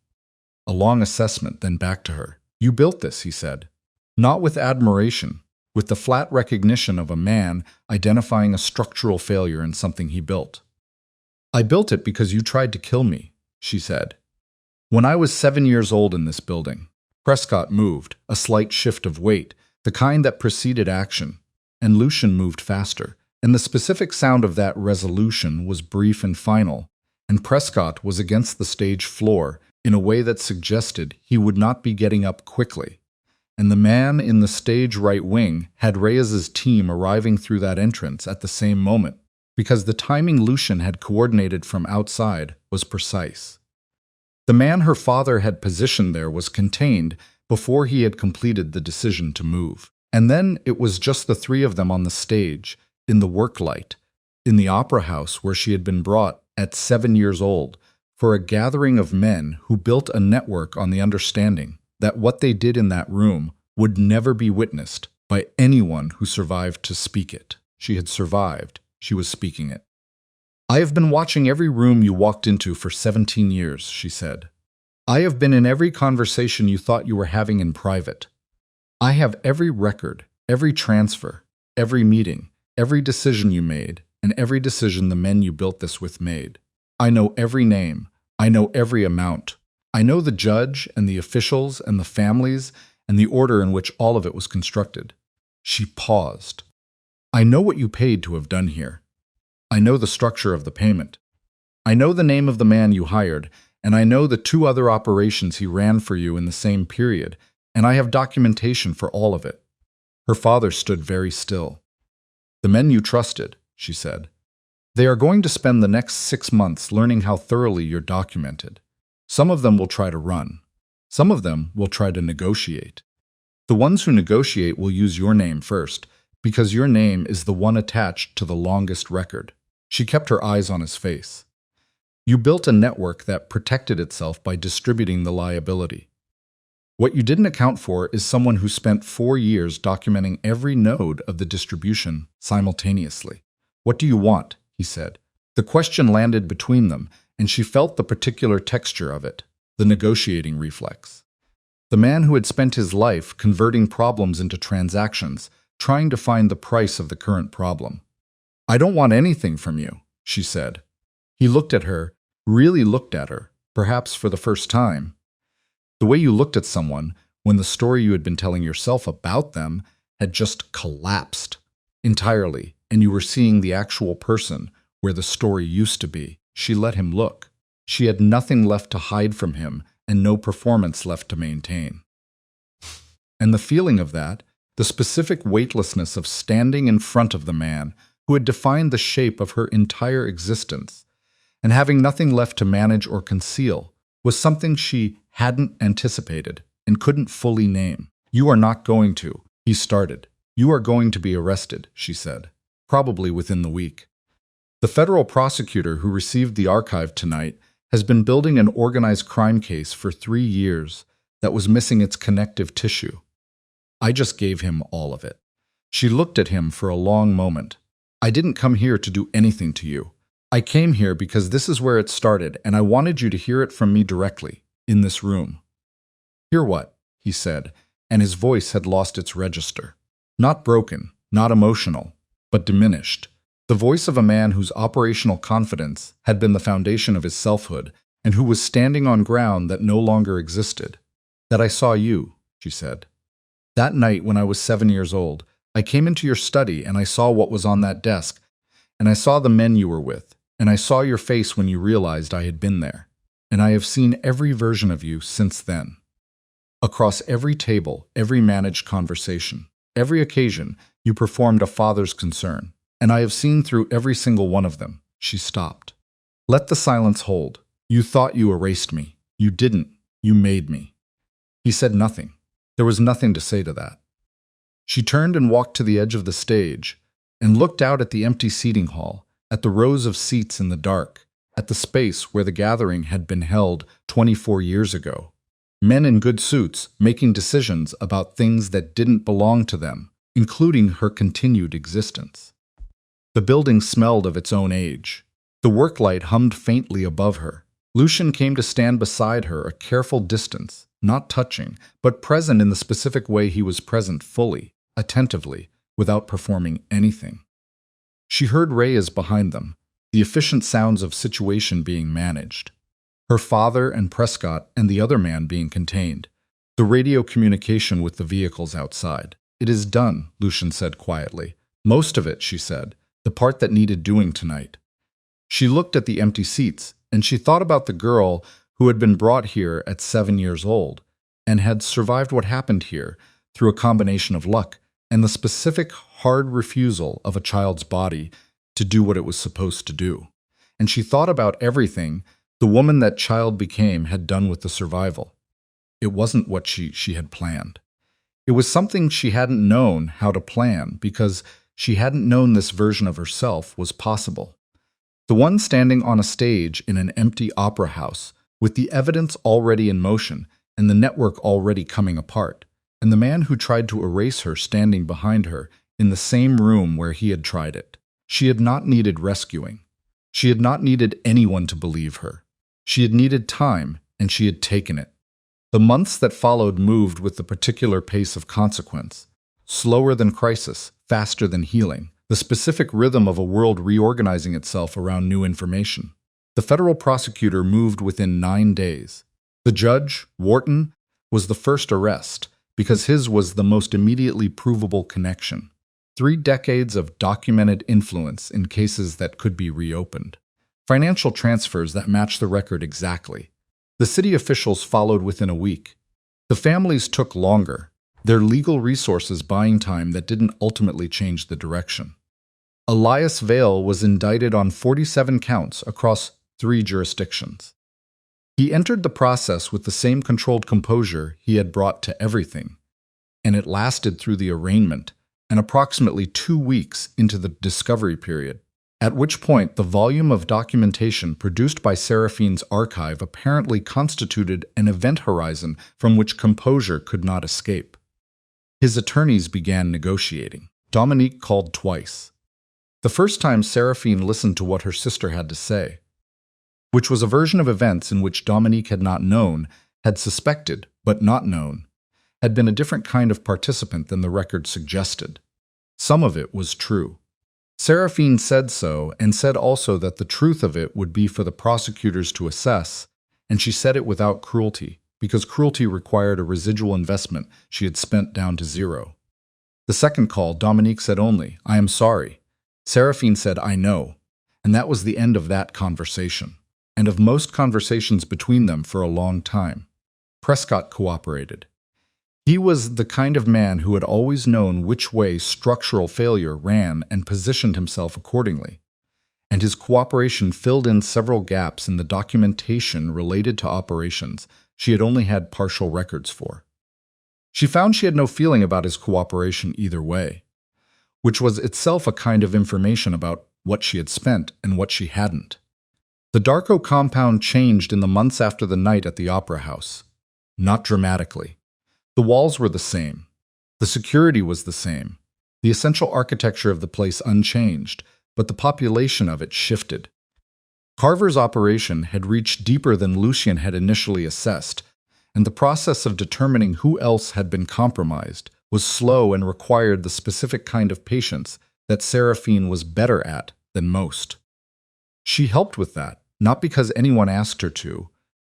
A long assessment, then back to her. You built this, he said. Not with admiration, with the flat recognition of a man identifying a structural failure in something he built. I built it because you tried to kill me, she said. When I was 7 years old in this building, Prescott moved, a slight shift of weight, the kind that preceded action, and Lucian moved faster, and the specific sound of that resolution was brief and final, and Prescott was against the stage floor in a way that suggested he would not be getting up quickly, and the man in the stage right wing had Reyes's team arriving through that entrance at the same moment, because the timing Lucian had coordinated from outside was precise. The man her father had positioned there was contained before he had completed the decision to move. And then it was just the 3 of them on the stage, in the work light, in the opera house where she had been brought at 7 years old for a gathering of men who built a network on the understanding that what they did in that room would never be witnessed by anyone who survived to speak it. She had survived. She was speaking it. I have been watching every room you walked into for 17 years, she said. I have been in every conversation you thought you were having in private. I have every record, every transfer, every meeting, every decision you made, and every decision the men you built this with made. I know every name. I know every amount. I know the judge and the officials and the families and the order in which all of it was constructed. She paused. I know what you paid to have done here. I know the structure of the payment. I know the name of the man you hired, and I know the 2 other operations he ran for you in the same period, and I have documentation for all of it. Her father stood very still. The men you trusted, she said. They are going to spend the next 6 months learning how thoroughly you're documented. Some of them will try to run. Some of them will try to negotiate. The ones who negotiate will use your name first, because your name is the one attached to the longest record. She kept her eyes on his face. You built a network that protected itself by distributing the liability. What you didn't account for is someone who spent 4 years documenting every node of the distribution simultaneously. What do you want? He said. The question landed between them, and she felt the particular texture of it, the negotiating reflex. The man who had spent his life converting problems into transactions, trying to find the price of the current problem. I don't want anything from you, she said. He looked at her, really looked at her, perhaps for the first time. The way you looked at someone when the story you had been telling yourself about them had just collapsed entirely, and you were seeing the actual person where the story used to be. She let him look. She had nothing left to hide from him and no performance left to maintain. And the feeling of that, the specific weightlessness of standing in front of the man who had defined the shape of her entire existence, and having nothing left to manage or conceal, was something she hadn't anticipated and couldn't fully name. You are not going to, he started. You are going to be arrested, she said, probably within the week. The federal prosecutor who received the archive tonight has been building an organized crime case for 3 years that was missing its connective tissue. I just gave him all of it. She looked at him for a long moment. I didn't come here to do anything to you. I came here because this is where it started, and I wanted you to hear it from me directly, in this room. Hear what? He said, and his voice had lost its register. Not broken, not emotional, but diminished. The voice of a man whose operational confidence had been the foundation of his selfhood, and who was standing on ground that no longer existed. That I saw you, she said. That night when I was 7 years old, I came into your study and I saw what was on that desk, and I saw the men you were with, and I saw your face when you realized I had been there. And I have seen every version of you since then. Across every table, every managed conversation, every occasion, you performed a father's concern, and I have seen through every single one of them. She stopped. Let the silence hold. You thought you erased me. You didn't. You made me. He said nothing. There was nothing to say to that. She turned and walked to the edge of the stage and looked out at the empty seating hall, at the rows of seats in the dark, at the space where the gathering had been held 24 years ago. Men in good suits making decisions about things that didn't belong to them, including her continued existence. The building smelled of its own age. The work light hummed faintly above her. Lucian came to stand beside her a careful distance, not touching, but present in the specific way he was present fully, attentively, without performing anything. She heard Reyes behind them, the efficient sounds of situation being managed. Her father and Prescott and the other man being contained. The radio communication with the vehicles outside. It is done, Lucian said quietly. Most of it, she said, the part that needed doing tonight. She looked at the empty seats, and she thought about the girl who had been brought here at 7 years old, and had survived what happened here through a combination of luck and the specific hard refusal of a child's body to do what it was supposed to do. And she thought about everything the woman that child became had done with the survival. It wasn't what she had planned. It was something she hadn't known how to plan because she hadn't known this version of herself was possible. The one standing on a stage in an empty opera house with the evidence already in motion and the network already coming apart, and the man who tried to erase her standing behind her in the same room where he had tried it. She had not needed rescuing. She had not needed anyone to believe her. She had needed time, and she had taken it. The months that followed moved with the particular pace of consequence, slower than crisis, faster than healing, the specific rhythm of a world reorganizing itself around new information. The federal prosecutor moved within 9 days. The judge, Wharton, was the first arrest, because his was the most immediately provable connection. 3 decades of documented influence in cases that could be reopened. Financial transfers that matched the record exactly. The city officials followed within a week. The families took longer, their legal resources buying time that didn't ultimately change the direction. Elias Vale was indicted on 47 counts across 3 jurisdictions. He entered the process with the same controlled composure he had brought to everything, and it lasted through the arraignment and approximately 2 weeks into the discovery period, at which point the volume of documentation produced by Seraphine's archive apparently constituted an event horizon from which composure could not escape. His attorneys began negotiating. Dominique called twice. The first time Seraphine listened to what her sister had to say, which was a version of events in which Dominique had not known, had suspected, but not known, had been a different kind of participant than the record suggested. Some of it was true. Seraphine said so, and said also that the truth of it would be for the prosecutors to assess, and she said it without cruelty, because cruelty required a residual investment she had spent down to 0. The second call, Dominique said only, "I am sorry." Seraphine said, "I know," and that was the end of that conversation, and of most conversations between them for a long time. Prescott cooperated. He was the kind of man who had always known which way structural failure ran and positioned himself accordingly, and his cooperation filled in several gaps in the documentation related to operations she had only had partial records for. She found she had no feeling about his cooperation either way, which was itself a kind of information about what she had spent and what she hadn't. The Darko compound changed in the months after the night at the Opera House. not dramatically. The walls were the same. The security was the same. The essential architecture of the place unchanged, but the population of it shifted. Carver's operation had reached deeper than Lucien had initially assessed, and the process of determining who else had been compromised was slow and required the specific kind of patience that Seraphine was better at than most. She helped with that, not because anyone asked her to,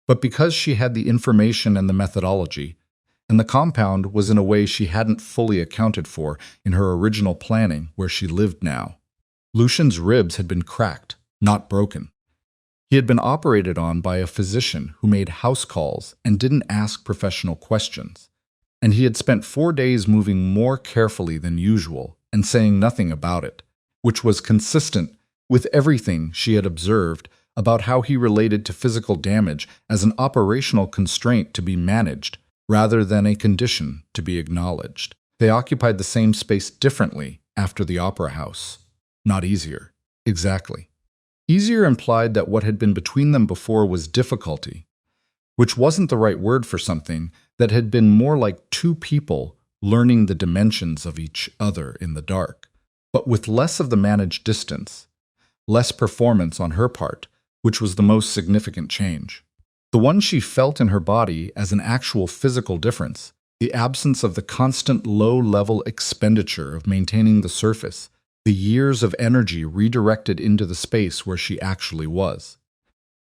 but because she had the information and the methodology, and the compound was in a way she hadn't fully accounted for in her original planning where she lived now. Lucien's ribs had been cracked, not broken. He had been operated on by a physician who made house calls and didn't ask professional questions, and he had spent 4 days moving more carefully than usual and saying nothing about it, which was consistent with everything she had observed about how he related to physical damage as an operational constraint to be managed rather than a condition to be acknowledged. They occupied the same space differently after the opera house. Not easier. Exactly. Easier implied that what had been between them before was difficulty, which wasn't the right word for something that had been more like two people learning the dimensions of each other in the dark, but with less of the managed distance, less performance on her part, which was the most significant change. The one she felt in her body as an actual physical difference, the absence of the constant low-level expenditure of maintaining the surface, the years of energy redirected into the space where she actually was.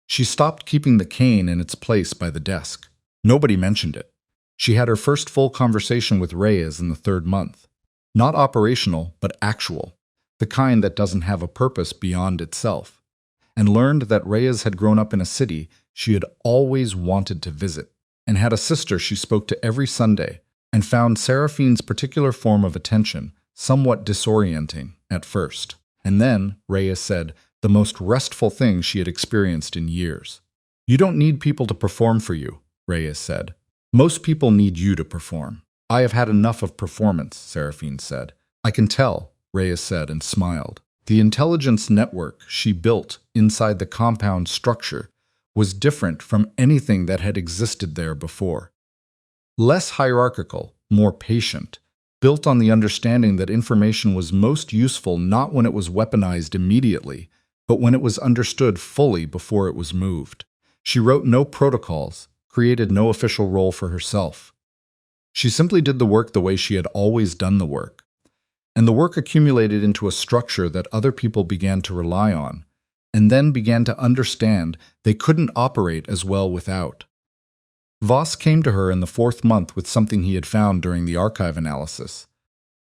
She stopped keeping the cane in its place by the desk. Nobody mentioned it. She had her first full conversation with Reyes in the 3rd month. Not operational, but actual, the kind that doesn't have a purpose beyond itself, and learned that Reyes had grown up in a city she had always wanted to visit, and had a sister she spoke to every Sunday, and found Seraphine's particular form of attention somewhat disorienting at first. And then, Reyes said, the most restful thing she had experienced in years. "You don't need people to perform for you," Reyes said. "Most people need you to perform." "I have had enough of performance," Seraphine said. "I can tell," Reyes said and smiled. The intelligence network she built inside the compound structure was different from anything that had existed there before. Less hierarchical, more patient, built on the understanding that information was most useful not when it was weaponized immediately, but when it was understood fully before it was moved. She wrote no protocols, created no official role for herself. She simply did the work the way she had always done the work. And the work accumulated into a structure that other people began to rely on, and then began to understand they couldn't operate as well without. Voss came to her in the 4th month with something he had found during the archive analysis.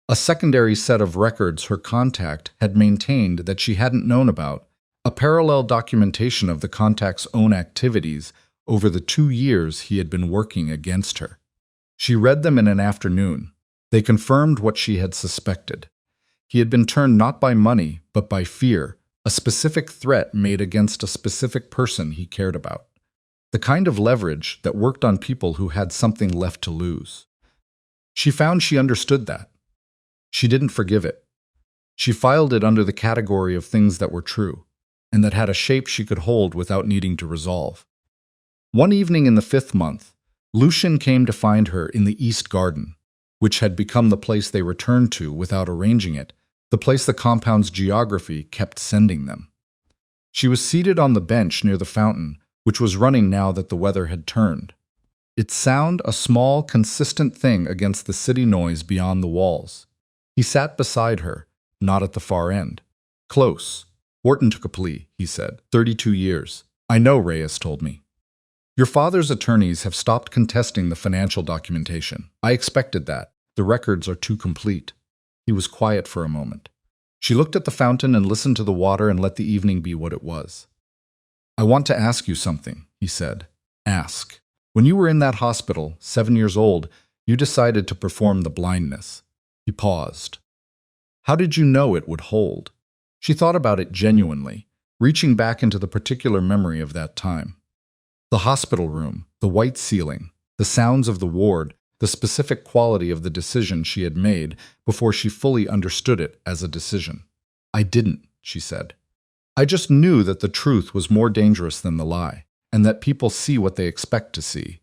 A secondary set of records her contact had maintained that she hadn't known about, a parallel documentation of the contact's own activities over the 2 years he had been working against her. She read them in an afternoon. They confirmed what she had suspected. He had been turned not by money, but by fear, a specific threat made against a specific person he cared about. The kind of leverage that worked on people who had something left to lose. She found she understood that. She didn't forgive it. She filed it under the category of things that were true, and that had a shape she could hold without needing to resolve. One evening in the 5th month, Lucien came to find her in the East Garden, which had become the place they returned to without arranging it, the place the compound's geography kept sending them. She was seated on the bench near the fountain, which was running now that the weather had turned. Its sound a small, consistent thing against the city noise beyond the walls. He sat beside her, not at the far end. "Close. Wharton took a plea," he said. 32 years. "I know," Reyes told me. "Your father's attorneys have stopped contesting the financial documentation. I expected that. The records are too complete." He was quiet for a moment. She looked at the fountain and listened to the water and let the evening be what it was. "I want to ask you something," he said. "Ask. When you were in that hospital, 7 years old, you decided to perform the blindness." He paused. "How did you know it would hold?" She thought about it genuinely, reaching back into the particular memory of that time. The hospital room, the white ceiling, the sounds of the ward, the specific quality of the decision she had made before she fully understood it as a decision. "I didn't," she said. "I just knew that the truth was more dangerous than the lie, and that people see what they expect to see."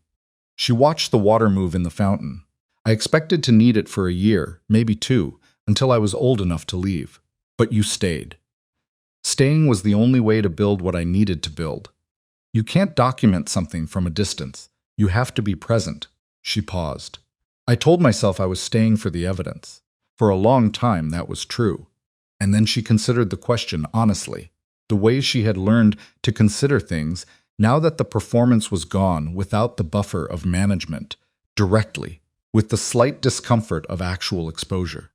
She watched the water move in the fountain. I expected to need it for a year, maybe two, until I was old enough to leave. But you stayed. Staying was the only way to build what I needed to build. You can't document something from a distance. You have to be present. She paused. I told myself I was staying for the evidence. For a long time, that was true. And then she considered the question honestly, the way she had learned to consider things now that the performance was gone without the buffer of management, directly, with the slight discomfort of actual exposure.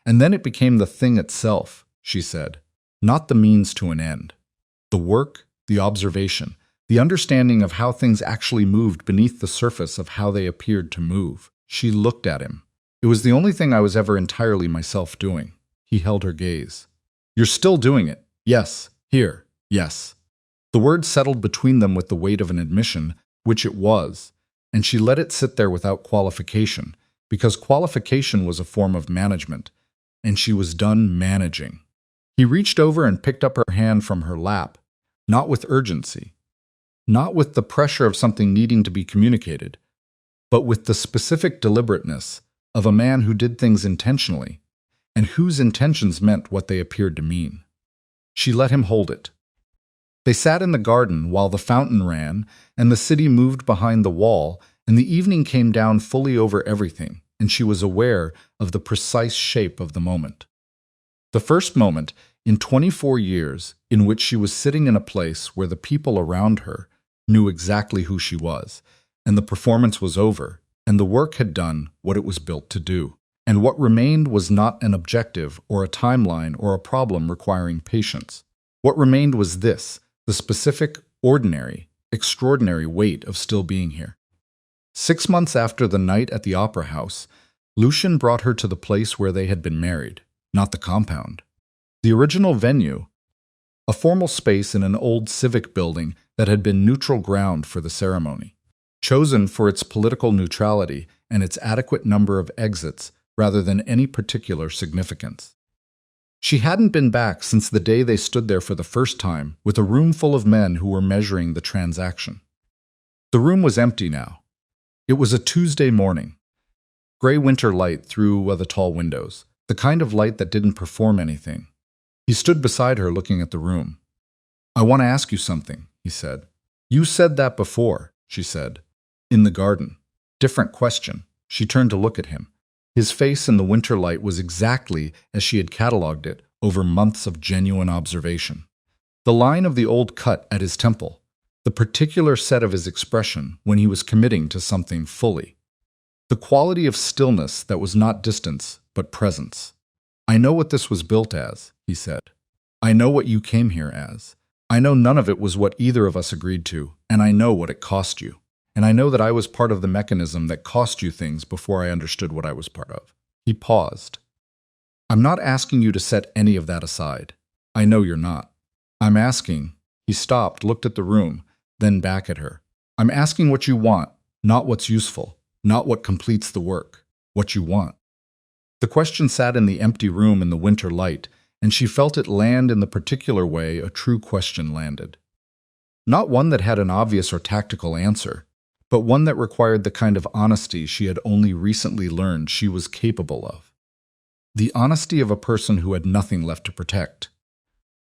And then it became the thing itself, she said, not the means to an end. The work, the observation, the understanding of how things actually moved beneath the surface of how they appeared to move. She looked at him. It was the only thing I was ever entirely myself doing. He held her gaze. You're still doing it. Yes. Here. Yes. The word settled between them with the weight of an admission, which it was, and she let it sit there without qualification, because qualification was a form of management, and she was done managing. He reached over and picked up her hand from her lap, not with urgency, not with the pressure of something needing to be communicated, but with the specific deliberateness of a man who did things intentionally, and whose intentions meant what they appeared to mean. She let him hold it. They sat in the garden while the fountain ran, and the city moved behind the wall, and the evening came down fully over everything, and she was aware of the precise shape of the moment. The first moment in 24 years in which she was sitting in a place where the people around her knew exactly who she was, and the performance was over, and the work had done what it was built to do. And what remained was not an objective or a timeline or a problem requiring patience. What remained was this, the specific, ordinary, extraordinary weight of still being here. 6 months after the night at the opera house, Lucian brought her to the place where they had been married, not the compound. The original venue, a formal space in an old civic building that had been neutral ground for the ceremony, chosen for its political neutrality and its adequate number of exits rather than any particular significance. She hadn't been back since the day they stood there for the first time with a room full of men who were measuring the transaction. The room was empty now. It was a Tuesday morning. Gray winter light through the tall windows, the kind of light that didn't perform anything. He stood beside her looking at the room. I want to ask you something, he said. You said that before, she said. In the garden. Different question. She turned to look at him. His face in the winter light was exactly as she had catalogued it over months of genuine observation. The line of the old cut at his temple, the particular set of his expression when he was committing to something fully. The quality of stillness that was not distance, but presence. I know what this was built as, he said. I know what you came here as. I know none of it was what either of us agreed to, and I know what it cost you. And I know that I was part of the mechanism that cost you things before I understood what I was part of. He paused. I'm not asking you to set any of that aside. I know you're not. I'm asking. He stopped, looked at the room, then back at her. I'm asking what you want, not what's useful, not what completes the work, what you want. The question sat in the empty room in the winter light, and she felt it land in the particular way a true question landed. Not one that had an obvious or tactical answer, but one that required the kind of honesty she had only recently learned she was capable of. The honesty of a person who had nothing left to protect.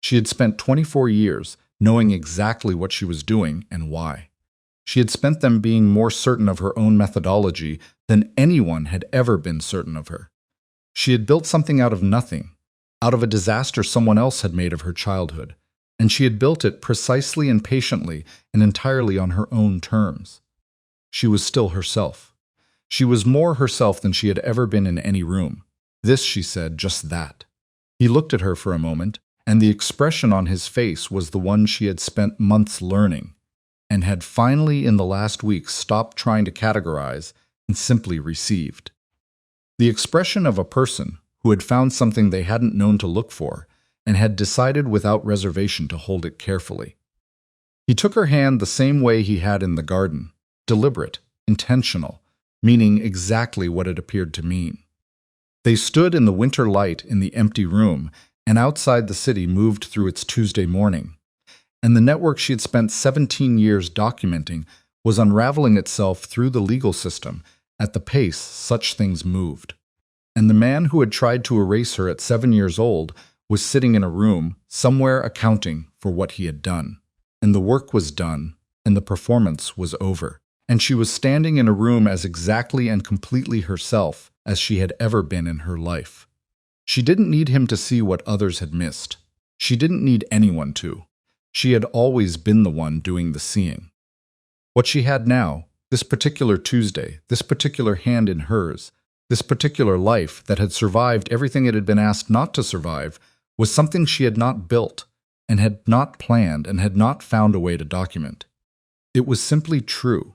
She had spent 24 years knowing exactly what she was doing and why. She had spent them being more certain of her own methodology than anyone had ever been certain of her. She had built something out of nothing, out of a disaster someone else had made of her childhood, and she had built it precisely and patiently and entirely on her own terms. She was still herself. She was more herself than she had ever been in any room. This, she said, just that. He looked at her for a moment, and the expression on his face was the one she had spent months learning, and had finally in the last week stopped trying to categorize and simply received. The expression of a person who had found something they hadn't known to look for, and had decided without reservation to hold it carefully. He took her hand the same way he had in the garden. Deliberate, intentional, meaning exactly what it appeared to mean. They stood in the winter light in the empty room, and outside the city moved through its Tuesday morning. And the network she had spent 17 years documenting was unraveling itself through the legal system at the pace such things moved. And the man who had tried to erase her at 7 years old was sitting in a room, somewhere accounting for what he had done. And the work was done, and the performance was over. And she was standing in a room as exactly and completely herself as she had ever been in her life. She didn't need him to see what others had missed. She didn't need anyone to. She had always been the one doing the seeing. What she had now, this particular Tuesday, this particular hand in hers, this particular life that had survived everything it had been asked not to survive, was something she had not built, and had not planned, and had not found a way to document. It was simply true.